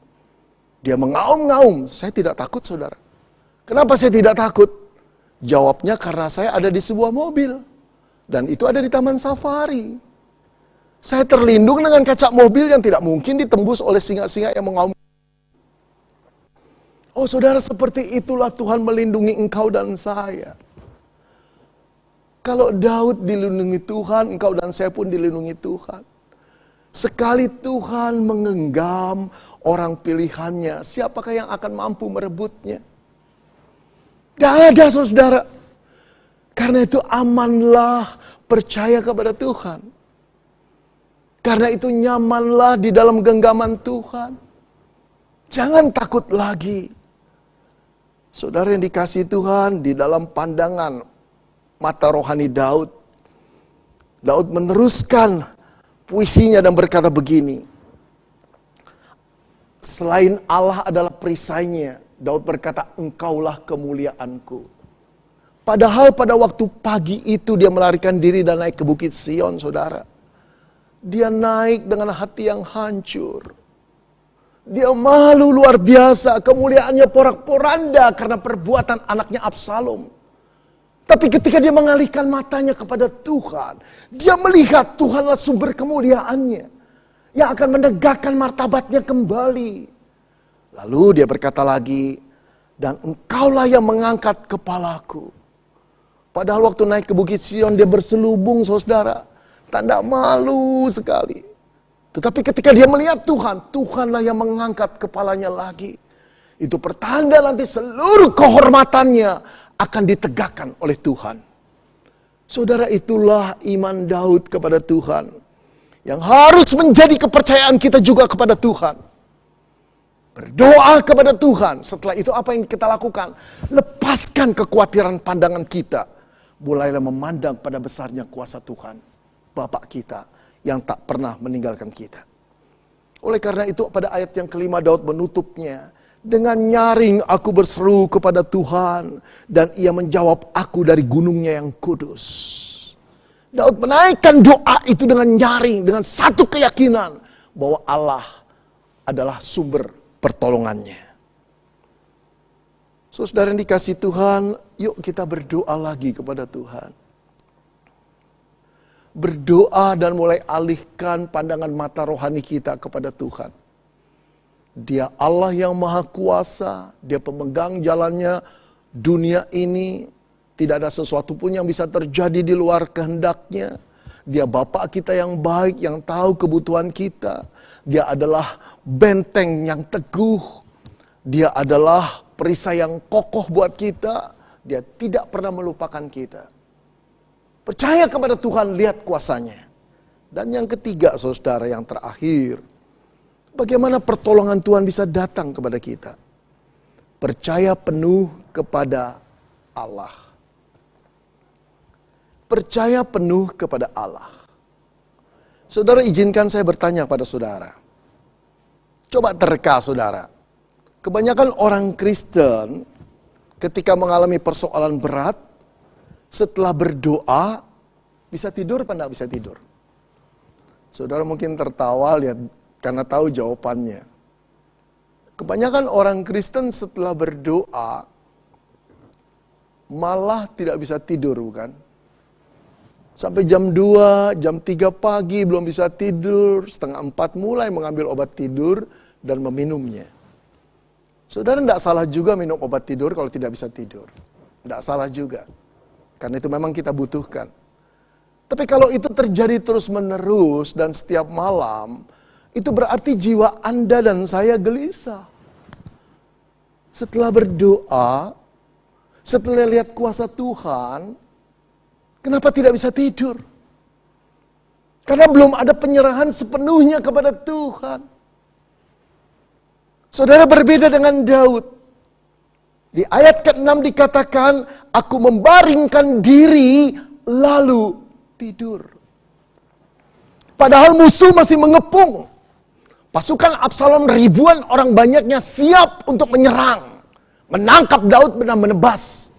Dia mengaum-ngaum. Saya tidak takut, saudara. Kenapa saya tidak takut? Jawabnya karena saya ada di sebuah mobil. Dan itu ada di taman safari. Saya terlindung dengan kaca mobil yang tidak mungkin ditembus oleh singa-singa yang mengaum. Oh saudara, seperti itulah Tuhan melindungi engkau dan saya. Kalau Daud dilindungi Tuhan, engkau dan saya pun dilindungi Tuhan. Sekali Tuhan menggenggam orang pilihannya, siapakah yang akan mampu merebutnya? Tidak ada, saudara. Karena itu amanlah percaya kepada Tuhan. Karena itu nyamanlah di dalam genggaman Tuhan. Jangan takut lagi. Saudara yang dikasihi Tuhan, di dalam pandangan mata rohani Daud, Daud meneruskan puisinya dan berkata begini. Selain Allah adalah perisainya, Daud berkata, engkaulah kemuliaanku. Padahal pada waktu pagi itu dia melarikan diri dan naik ke Bukit Sion, saudara. Dia naik dengan hati yang hancur. Dia malu luar biasa, kemuliaannya porak-poranda karena perbuatan anaknya Absalom. Tapi ketika dia mengalihkan matanya kepada Tuhan, dia melihat Tuhanlah sumber kemuliaannya yang akan menegakkan martabatnya kembali. Lalu dia berkata lagi, dan engkaulah yang mengangkat kepalaku. Padahal waktu naik ke Bukit Sion dia berselubung, saudara. Tanda malu sekali. Tetapi ketika dia melihat Tuhan, Tuhanlah yang mengangkat kepalanya lagi. Itu pertanda nanti seluruh kehormatannya akan ditegakkan oleh Tuhan. Saudara, itulah iman Daud kepada Tuhan. Yang harus menjadi kepercayaan kita juga kepada Tuhan. Berdoa kepada Tuhan. Setelah itu apa yang kita lakukan? Lepaskan kekhawatiran pandangan kita. Mulailah memandang pada besarnya kuasa Tuhan. Bapa kita yang tak pernah meninggalkan kita. Oleh karena itu pada ayat yang kelima Daud menutupnya. Dengan nyaring aku berseru kepada Tuhan. Dan ia menjawab aku dari gunungnya yang kudus. Daud menaikkan doa itu dengan nyaring. Dengan satu keyakinan. Bahwa Allah adalah sumber pertolongannya. Saudara yang dikasih Tuhan. Yuk kita berdoa lagi kepada Tuhan. Berdoa dan mulai alihkan pandangan mata rohani kita kepada Tuhan. Dia Allah yang maha kuasa, dia pemegang jalannya dunia ini. Tidak ada sesuatu pun yang bisa terjadi di luar kehendaknya. Dia Bapa kita yang baik, yang tahu kebutuhan kita. Dia adalah benteng yang teguh. Dia adalah perisai yang kokoh buat kita. Dia tidak pernah melupakan kita. Percaya kepada Tuhan, lihat kuasanya. Dan yang ketiga, saudara, yang terakhir. Bagaimana pertolongan Tuhan bisa datang kepada kita? Percaya penuh kepada Allah. Percaya penuh kepada Allah. Saudara, izinkan saya bertanya pada saudara. Coba terka, saudara. Kebanyakan orang Kristen ketika mengalami persoalan berat, setelah berdoa, bisa tidur apa enggak bisa tidur? Saudara mungkin tertawa lihat karena tahu jawabannya. Kebanyakan orang Kristen setelah berdoa malah tidak bisa tidur, bukan? Sampai jam 2, jam 3 pagi belum bisa tidur, setengah 4 mulai mengambil obat tidur dan meminumnya. Saudara, tidak salah juga minum obat tidur kalau tidak bisa tidur. Tidak salah juga. Karena itu memang kita butuhkan. Tapi kalau itu terjadi terus-menerus dan setiap malam, itu berarti jiwa Anda dan saya gelisah. Setelah berdoa, setelah lihat kuasa Tuhan, kenapa tidak bisa tidur? Karena belum ada penyerahan sepenuhnya kepada Tuhan. Saudara, berbeda dengan Daud. Di ayat ke-6 dikatakan, aku membaringkan diri lalu tidur. Padahal musuh masih mengepung. Pasukan Absalom ribuan orang banyaknya siap untuk menyerang. Menangkap Daud dan menebas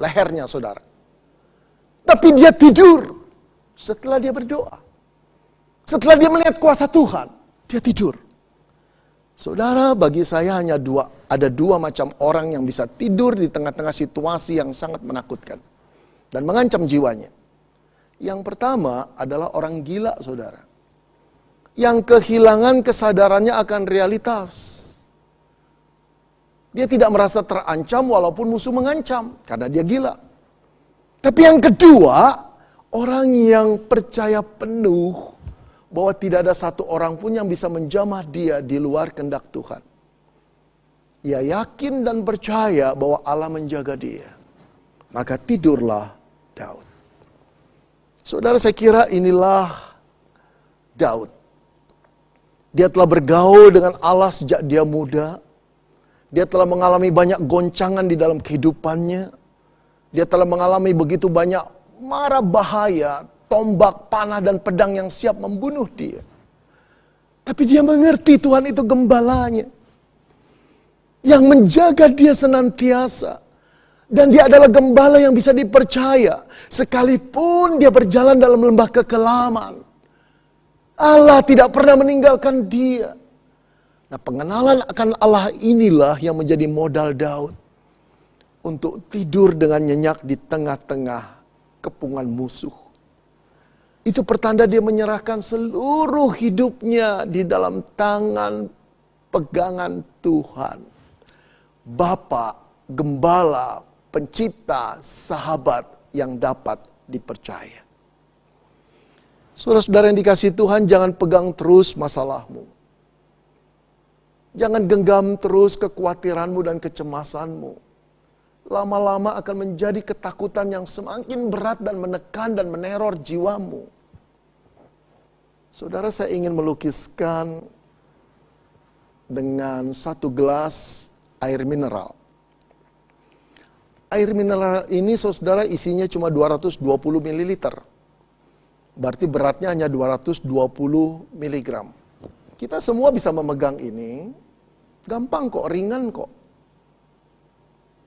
lehernya, saudara. Tapi dia tidur setelah dia berdoa. Setelah dia melihat kuasa Tuhan, dia tidur. Saudara, bagi saya ada dua macam orang yang bisa tidur di tengah-tengah situasi yang sangat menakutkan dan mengancam jiwanya. Yang pertama adalah orang gila, saudara. Yang kehilangan kesadarannya akan realitas. Dia tidak merasa terancam walaupun musuh mengancam, karena dia gila. Tapi yang kedua, orang yang percaya penuh bahwa tidak ada satu orang pun yang bisa menjamah dia di luar kehendak Tuhan. Ia yakin dan percaya bahwa Allah menjaga dia. Maka tidurlah Daud. Saudara, saya kira inilah Daud. Dia telah bergaul dengan Allah sejak dia muda. Dia telah mengalami banyak goncangan di dalam kehidupannya. Dia telah mengalami begitu banyak mara bahaya, tombak, panah, dan pedang yang siap membunuh dia. Tapi dia mengerti Tuhan itu gembalanya, yang menjaga dia senantiasa. Dan dia adalah gembala yang bisa dipercaya. Sekalipun dia berjalan dalam lembah kekelaman, Allah tidak pernah meninggalkan dia. Nah, pengenalan akan Allah inilah yang menjadi modal Daud untuk tidur dengan nyenyak di tengah-tengah kepungan musuh. Itu pertanda dia menyerahkan seluruh hidupnya di dalam tangan pegangan Tuhan. Bapa, gembala, pencipta, sahabat yang dapat dipercaya. Saudara-saudara yang dikasihi Tuhan, jangan pegang terus masalahmu. Jangan genggam terus kekhawatiranmu dan kecemasanmu. Lama-lama akan menjadi ketakutan yang semakin berat dan menekan dan meneror jiwamu. Saudara, saya ingin melukiskan dengan satu gelas air mineral. Air mineral ini, saudara, isinya cuma 220 ml. Berarti beratnya hanya 220 mg. Kita semua bisa memegang ini. Gampang kok, ringan kok.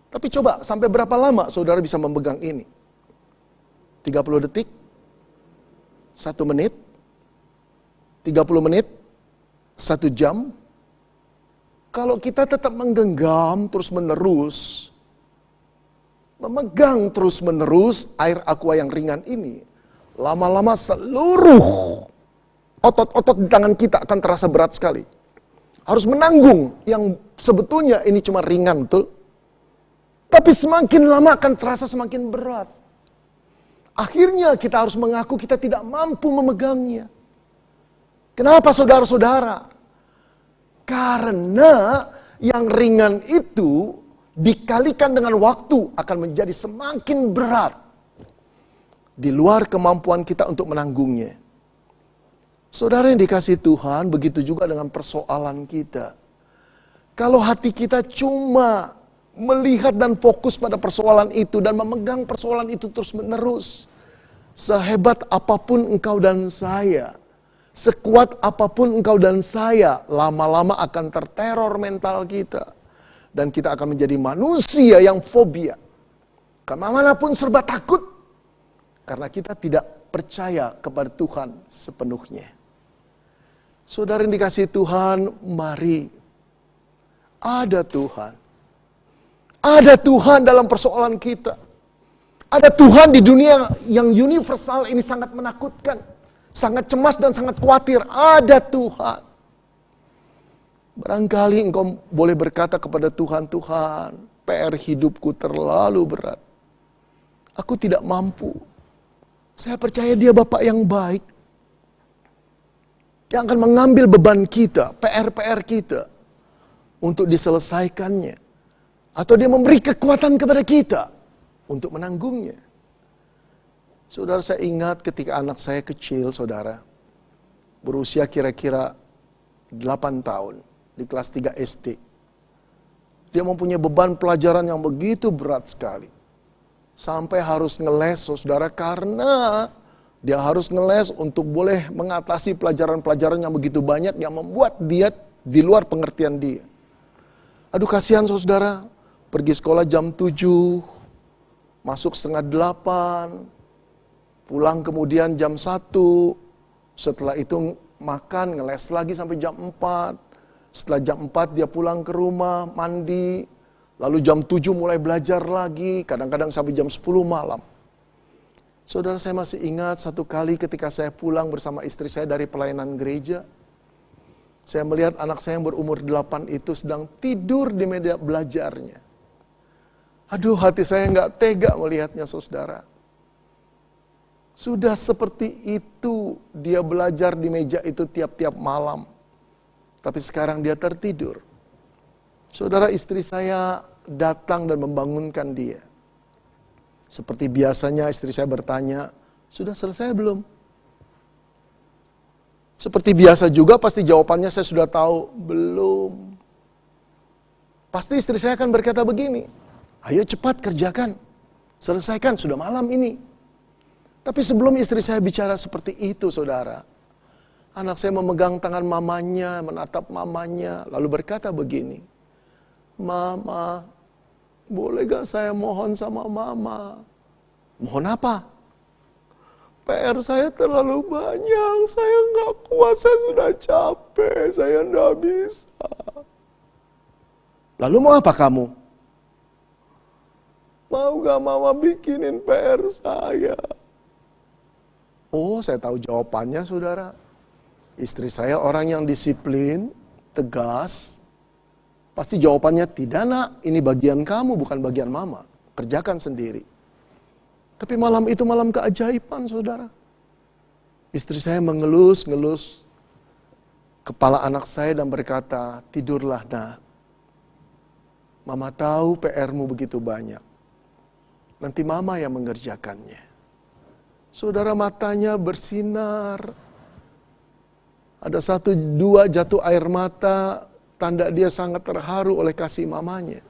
Tapi coba, sampai berapa lama saudara bisa memegang ini? 30 detik? 1 menit? 30 menit? 1 jam? Kalau kita tetap menggenggam terus-menerus, memegang terus-menerus air aqua yang ringan ini, lama-lama seluruh otot-otot di tangan kita akan terasa berat sekali. Harus menanggung yang sebetulnya ini cuma ringan, betul? Tapi semakin lama akan terasa semakin berat. Akhirnya kita harus mengaku kita tidak mampu memegangnya. Kenapa, saudara-saudara? Karena yang ringan itu dikalikan dengan waktu akan menjadi semakin berat. Di luar kemampuan kita untuk menanggungnya. Saudara yang dikasihi Tuhan, begitu juga dengan persoalan kita. Kalau hati kita cuma melihat dan fokus pada persoalan itu dan memegang persoalan itu terus menerus, sehebat apapun engkau dan saya, sekuat apapun engkau dan saya, lama-lama akan terteror mental kita. Dan kita akan menjadi manusia yang fobia. Kemanapun serba takut. Karena kita tidak percaya kepada Tuhan sepenuhnya. Saudara yang dikasihi Tuhan, mari. Ada Tuhan. Ada Tuhan dalam persoalan kita. Ada Tuhan di dunia yang universal ini sangat menakutkan. Sangat cemas dan sangat khawatir. Ada Tuhan. Barangkali engkau boleh berkata kepada Tuhan, Tuhan, PR hidupku terlalu berat. Aku tidak mampu. Saya percaya Dia Bapa yang baik. Yang akan mengambil beban kita, PR-PR kita. Untuk diselesaikannya. Atau Dia memberi kekuatan kepada kita. Untuk menanggungnya. Saudara, saya ingat ketika anak saya kecil, saudara. Berusia kira-kira 8 tahun. Di kelas 3 SD. Dia mempunyai beban pelajaran yang begitu berat sekali. Sampai harus ngeles, saudara, karena Dia harus ngeles untuk boleh mengatasi pelajaran-pelajaran yang begitu banyak yang membuat dia di luar pengertian dia. Aduh kasihan saudara, pergi sekolah jam 7, masuk setengah 8, pulang kemudian jam 1, setelah itu makan, ngeles lagi sampai jam 4. Setelah jam 4 dia pulang ke rumah, mandi, lalu jam 7 mulai belajar lagi, kadang-kadang sampai jam 10 malam. Saudara, saya masih ingat satu kali ketika saya pulang bersama istri saya dari pelayanan gereja. Saya melihat anak saya yang berumur 8 itu sedang tidur di meja belajarnya. Aduh, hati saya nggak tega melihatnya, saudara. Sudah seperti itu dia belajar di meja itu tiap-tiap malam. Tapi sekarang dia tertidur. Saudara, istri saya datang dan membangunkan dia. Seperti biasanya istri saya bertanya, sudah selesai belum? Seperti biasa juga pasti jawabannya saya sudah tahu, belum. Pasti istri saya akan berkata begini, ayo cepat kerjakan, selesaikan, sudah malam ini. Tapi sebelum istri saya bicara seperti itu, saudara, anak saya memegang tangan mamanya, menatap mamanya, lalu berkata begini, Mama, boleh gak saya mohon sama Mama? Mohon apa? PR saya terlalu banyak, saya gak kuat, saya sudah capek, saya gak bisa. Lalu mau apa kamu? Mau gak Mama bikinin PR saya? Oh, saya tahu jawabannya, saudara. Istri saya orang yang disiplin, tegas. Pasti jawabannya, tidak nak, ini bagian kamu bukan bagian Mama. Kerjakan sendiri. Tapi malam itu malam keajaiban, saudara. Istri saya mengelus-ngelus kepala anak saya dan berkata, tidurlah nak. Mama tahu PR-mu begitu banyak. Nanti Mama yang mengerjakannya. Saudara, matanya bersinar. Ada 1-2 jatuh air mata, tanda dia sangat terharu oleh kasih mamanya.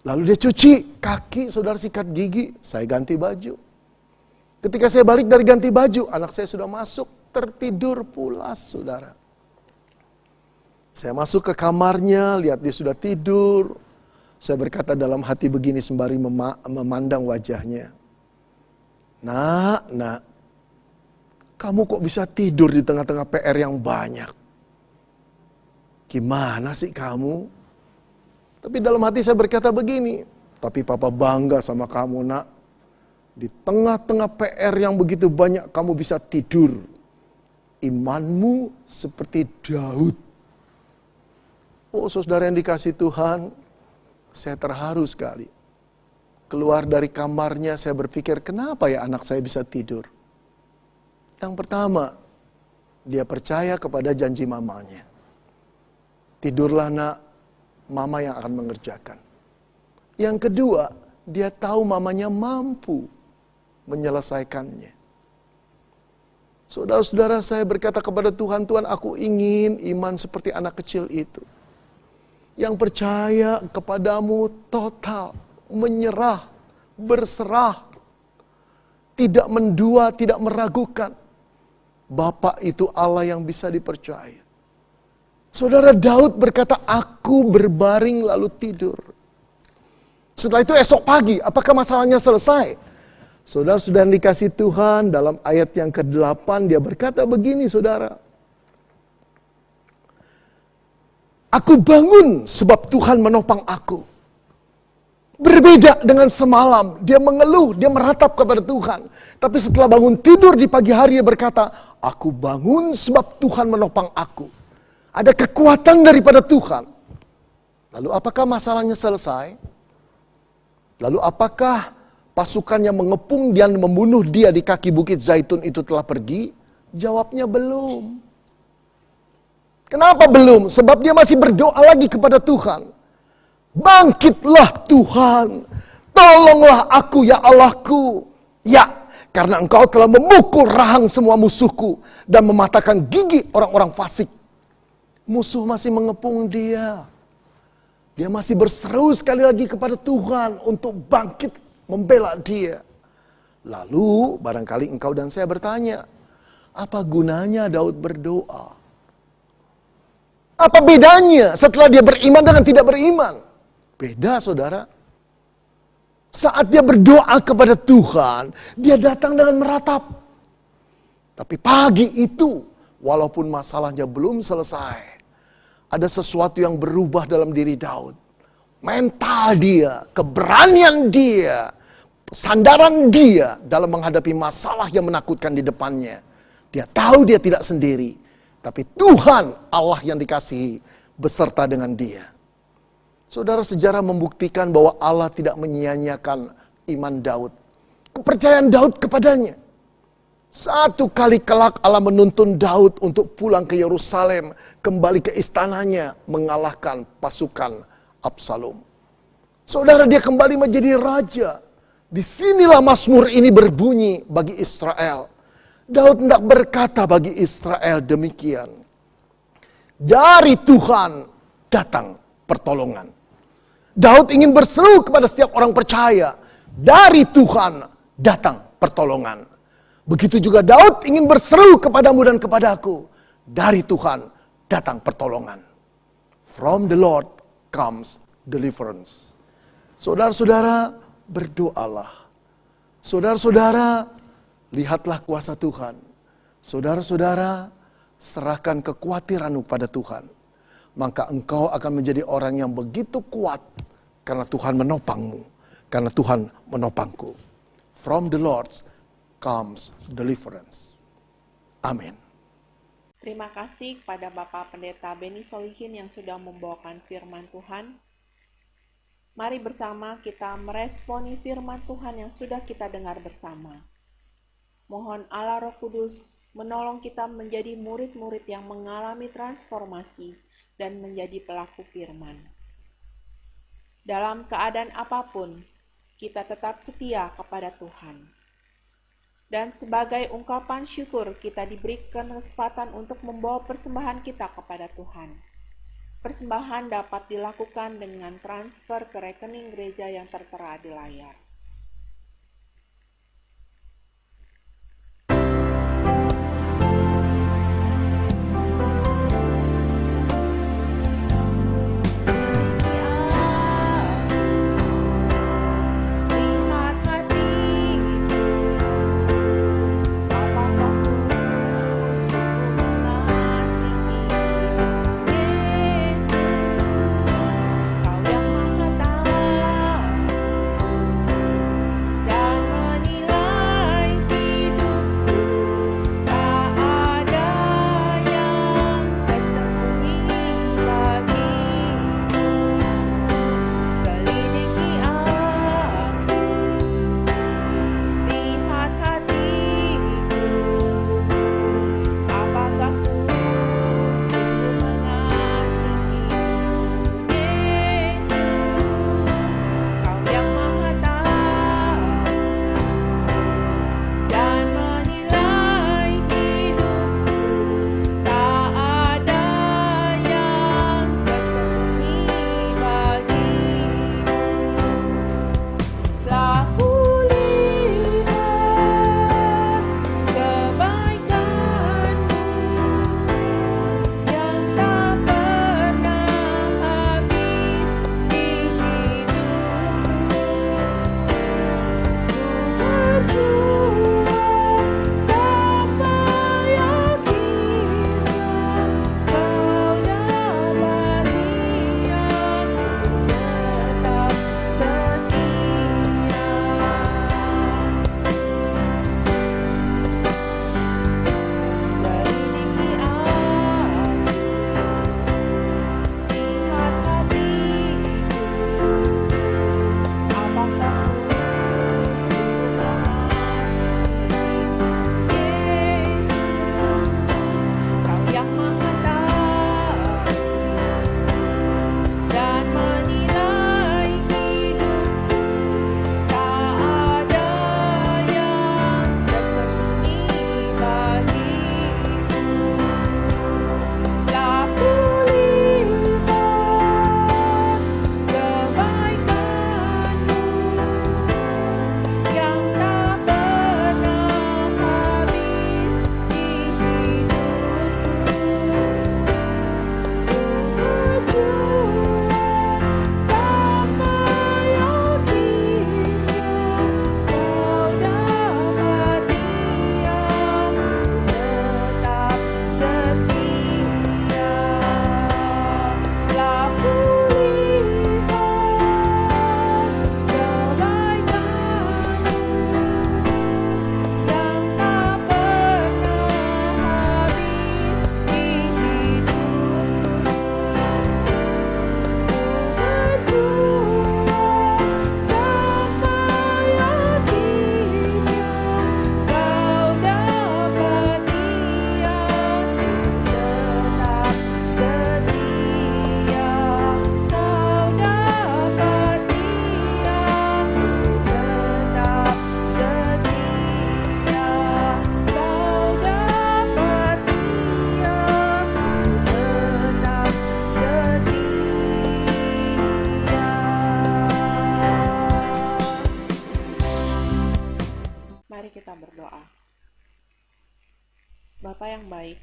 Lalu dia cuci kaki, saudara, sikat gigi, saya ganti baju. Ketika saya balik dari ganti baju, anak saya sudah masuk, tertidur pulas, saudara. Saya masuk ke kamarnya, lihat dia sudah tidur. Saya berkata dalam hati begini sembari memandang wajahnya. Nak, kamu kok bisa tidur di tengah-tengah PR yang banyak? Gimana sih kamu? Tapi dalam hati saya berkata begini, tapi Papa bangga sama kamu nak. Di tengah-tengah PR yang begitu banyak kamu bisa tidur. Imanmu seperti Daud. Oh saudara yang dikasih Tuhan, saya terharu sekali. Keluar dari kamarnya saya berpikir, kenapa ya anak saya bisa tidur? Yang pertama, dia percaya kepada janji mamanya. Tidurlah nak, Mama yang akan mengerjakan. Yang kedua, dia tahu mamanya mampu menyelesaikannya. Saudara-saudara, saya berkata kepada Tuhan, Tuhan, aku ingin iman seperti anak kecil itu. Yang percaya kepadamu total, menyerah, berserah, tidak mendua, tidak meragukan. Bapa itu Allah yang bisa dipercaya. Saudara, Daud berkata, aku berbaring lalu tidur. Setelah itu esok pagi, apakah masalahnya selesai? Saudara, sudah dikasih Tuhan, dalam ayat yang ke-8 dia berkata begini, saudara. Aku bangun sebab Tuhan menopang aku. Berbeda dengan semalam, dia mengeluh, dia meratap kepada Tuhan. Tapi setelah bangun tidur di pagi hari dia berkata, aku bangun sebab Tuhan menopang aku. Ada kekuatan daripada Tuhan. Lalu apakah masalahnya selesai? Lalu apakah pasukan yang mengepung dan membunuh dia di kaki bukit Zaitun itu telah pergi? Jawabnya belum. Kenapa belum? Sebab dia masih berdoa lagi kepada Tuhan. Bangkitlah Tuhan, tolonglah aku ya Allahku. Ya, karena Engkau telah memukul rahang semua musuhku dan mematahkan gigi orang-orang fasik. Musuh masih mengepung dia. Dia masih berseru sekali lagi kepada Tuhan untuk bangkit membela dia. Lalu barangkali engkau dan saya bertanya, apa gunanya Daud berdoa? Apa bedanya setelah dia beriman dengan tidak beriman? Beda, saudara. Saat dia berdoa kepada Tuhan, dia datang dengan meratap. Tapi pagi itu, walaupun masalahnya belum selesai, ada sesuatu yang berubah dalam diri Daud. Mental dia, keberanian dia, sandaran dia dalam menghadapi masalah yang menakutkan di depannya. Dia tahu dia tidak sendiri, tapi Tuhan Allah yang dikasihi beserta dengan dia. Saudara, sejarah membuktikan bahwa Allah tidak menyia-nyiakan iman Daud, kepercayaan Daud kepadanya. Satu kali kelak Allah menuntun Daud untuk pulang ke Yerusalem, kembali ke istananya, mengalahkan pasukan Absalom. Saudara, dia kembali menjadi raja. Disinilah Mazmur ini berbunyi bagi Israel. Daud hendak berkata bagi Israel demikian. Dari Tuhan datang pertolongan. Daud ingin berseru kepada setiap orang percaya. Dari Tuhan datang pertolongan. Begitu juga Daud ingin berseru kepadamu dan kepadaku. Dari Tuhan datang pertolongan. From the Lord comes deliverance. Saudara-saudara, berdoalah. Saudara-saudara, lihatlah kuasa Tuhan. Saudara-saudara, serahkan kekhawatiranmu pada Tuhan. Maka engkau akan menjadi orang yang begitu kuat. Karena Tuhan menopangmu. Karena Tuhan menopangku. From the Lord comes deliverance. Amin. Terima kasih kepada Bapak Pendeta Beni Solihin yang sudah membawakan firman Tuhan. Mari bersama kita meresponi firman Tuhan yang sudah kita dengar bersama. Mohon Allah Roh Kudus menolong kita menjadi murid-murid yang mengalami transformasi dan menjadi pelaku firman. Dalam keadaan apapun, kita tetap setia kepada Tuhan. Dan sebagai ungkapan syukur, kita diberikan kesempatan untuk membawa persembahan kita kepada Tuhan. Persembahan dapat dilakukan dengan transfer ke rekening gereja yang tertera di layar. Kau yang maha tahu Mari kita berdoa. Bapa yang baik,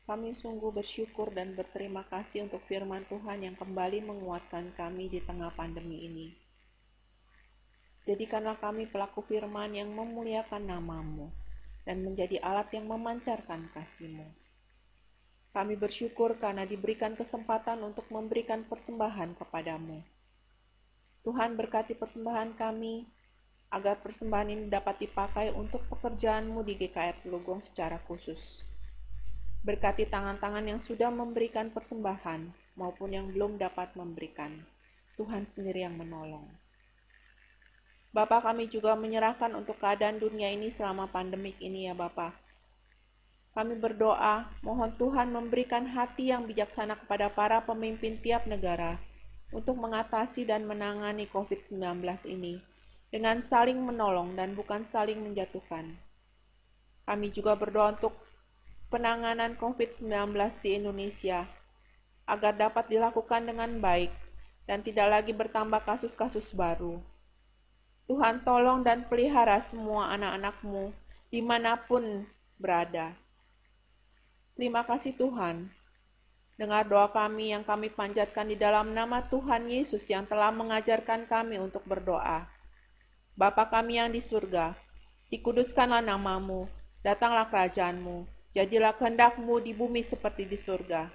kami sungguh bersyukur dan berterima kasih untuk firman Tuhan yang kembali menguatkan kami di tengah pandemi ini. Jadikanlah kami pelaku firman yang memuliakan nama-Mu dan menjadi alat yang memancarkan kasih-Mu. Kami bersyukur karena diberikan kesempatan untuk memberikan persembahan kepadamu. Tuhan berkati persembahan kami, agar persembahan ini dapat dipakai untuk pekerjaan-Mu di GKR Telugong secara khusus. Berkati tangan-tangan yang sudah memberikan persembahan maupun yang belum dapat memberikan. Tuhan sendiri yang menolong. Bapa, kami juga menyerahkan untuk keadaan dunia ini selama pandemik ini ya Bapa. Kami berdoa, mohon Tuhan memberikan hati yang bijaksana kepada para pemimpin tiap negara untuk mengatasi dan menangani COVID-19 ini dengan saling menolong dan bukan saling menjatuhkan. Kami juga berdoa untuk penanganan COVID-19 di Indonesia agar dapat dilakukan dengan baik dan tidak lagi bertambah kasus-kasus baru. Tuhan tolong dan pelihara semua anak-anak-Mu dimanapun berada. Terima kasih Tuhan. Dengar doa kami yang kami panjatkan di dalam nama Tuhan Yesus yang telah mengajarkan kami untuk berdoa. Bapa kami yang di surga, dikuduskanlah nama-Mu, datanglah kerajaan-Mu, jadilah kehendak-Mu di bumi seperti di surga.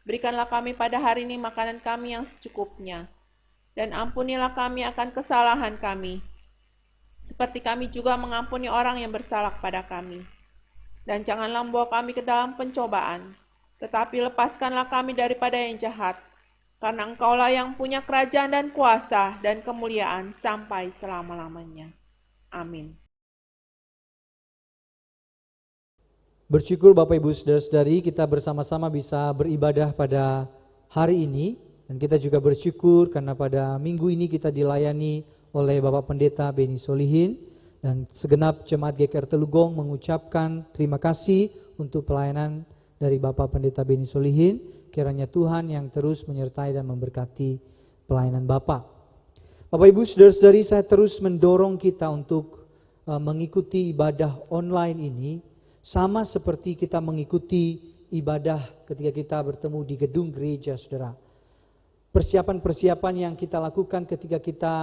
Berikanlah kami pada hari ini makanan kami yang secukupnya, dan ampunilah kami akan kesalahan kami, seperti kami juga mengampuni orang yang bersalah kepada kami. Dan janganlah membawa kami ke dalam pencobaan, tetapi lepaskanlah kami daripada yang jahat, karena Engkaulah yang punya kerajaan dan kuasa dan kemuliaan sampai selama-lamanya. Amin. Bersyukur Bapak Ibu Saudara-saudari, kita bersama-sama bisa beribadah pada hari ini. Dan kita juga bersyukur karena pada minggu ini kita dilayani oleh Bapak Pendeta Beni Solihin. Dan segenap jemaat GKR Telugong mengucapkan terima kasih untuk pelayanan dari Bapak Pendeta Beni Solihin. Kiranya Tuhan yang terus menyertai dan memberkati pelayanan Bapak. Bapak Ibu Saudara-saudari, saya terus mendorong kita untuk mengikuti ibadah online ini sama seperti kita mengikuti ibadah ketika kita bertemu di gedung gereja, Saudara. Persiapan-persiapan yang kita lakukan ketika kita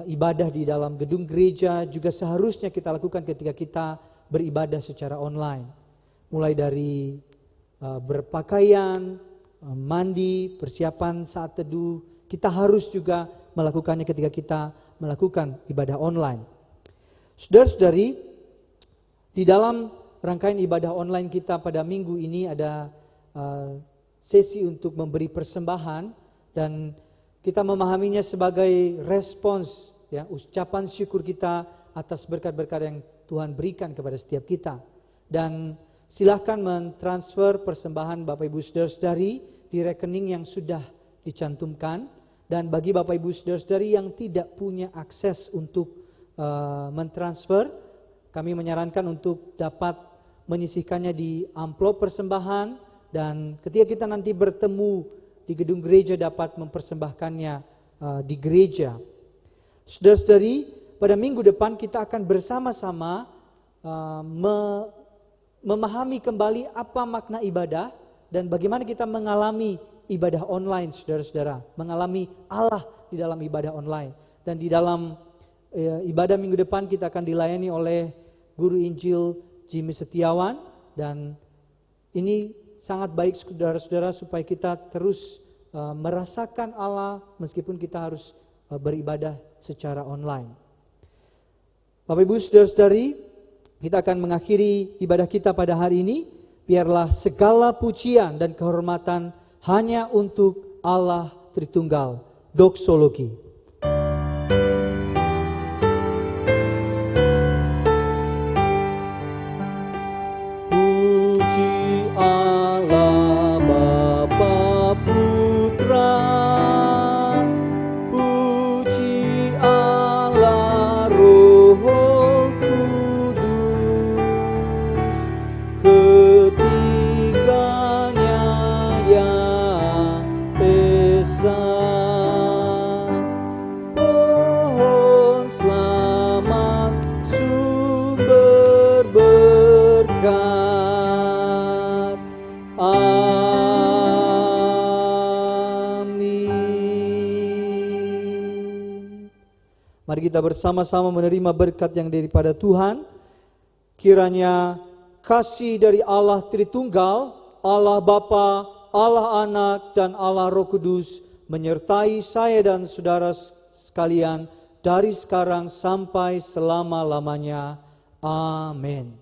ibadah di dalam gedung gereja juga seharusnya kita lakukan ketika kita beribadah secara online. Mulai dari berpakaian, mandi, persiapan saat teduh, kita harus juga melakukannya ketika kita melakukan ibadah online. Saudara-saudari, di dalam rangkaian ibadah online kita pada minggu ini ada sesi untuk memberi persembahan, dan kita memahaminya sebagai respons, ya, ucapan syukur kita atas berkat-berkat yang Tuhan berikan kepada setiap kita. Dan silahkan mentransfer persembahan Bapak Ibu Saudara-saudari di rekening yang sudah dicantumkan. Dan bagi Bapak Ibu Saudara-saudari yang tidak punya akses untuk mentransfer, kami menyarankan untuk dapat menyisihkannya di amplop persembahan, dan ketika kita nanti bertemu di gedung gereja dapat mempersembahkannya di gereja. Saudara-saudari, pada minggu depan kita akan bersama-sama memahami kembali apa makna ibadah dan bagaimana kita mengalami ibadah online, saudara-saudara, mengalami Allah di dalam ibadah online. Dan di dalam ibadah minggu depan kita akan dilayani oleh Guru Injil Jimmy Setiawan, dan ini sangat baik saudara-saudara supaya kita terus merasakan Allah meskipun kita harus beribadah secara online. Bapak Ibu Saudara-saudari, kita akan mengakhiri ibadah kita pada hari ini. Biarlah segala pujian dan kehormatan hanya untuk Allah Tritunggal. Doksologi. Mari kita bersama-sama menerima berkat yang daripada Tuhan. Kiranya kasih dari Allah Tritunggal, Allah Bapa, Allah Anak, dan Allah Roh Kudus menyertai saya dan saudara sekalian dari sekarang sampai selama-lamanya. Amin.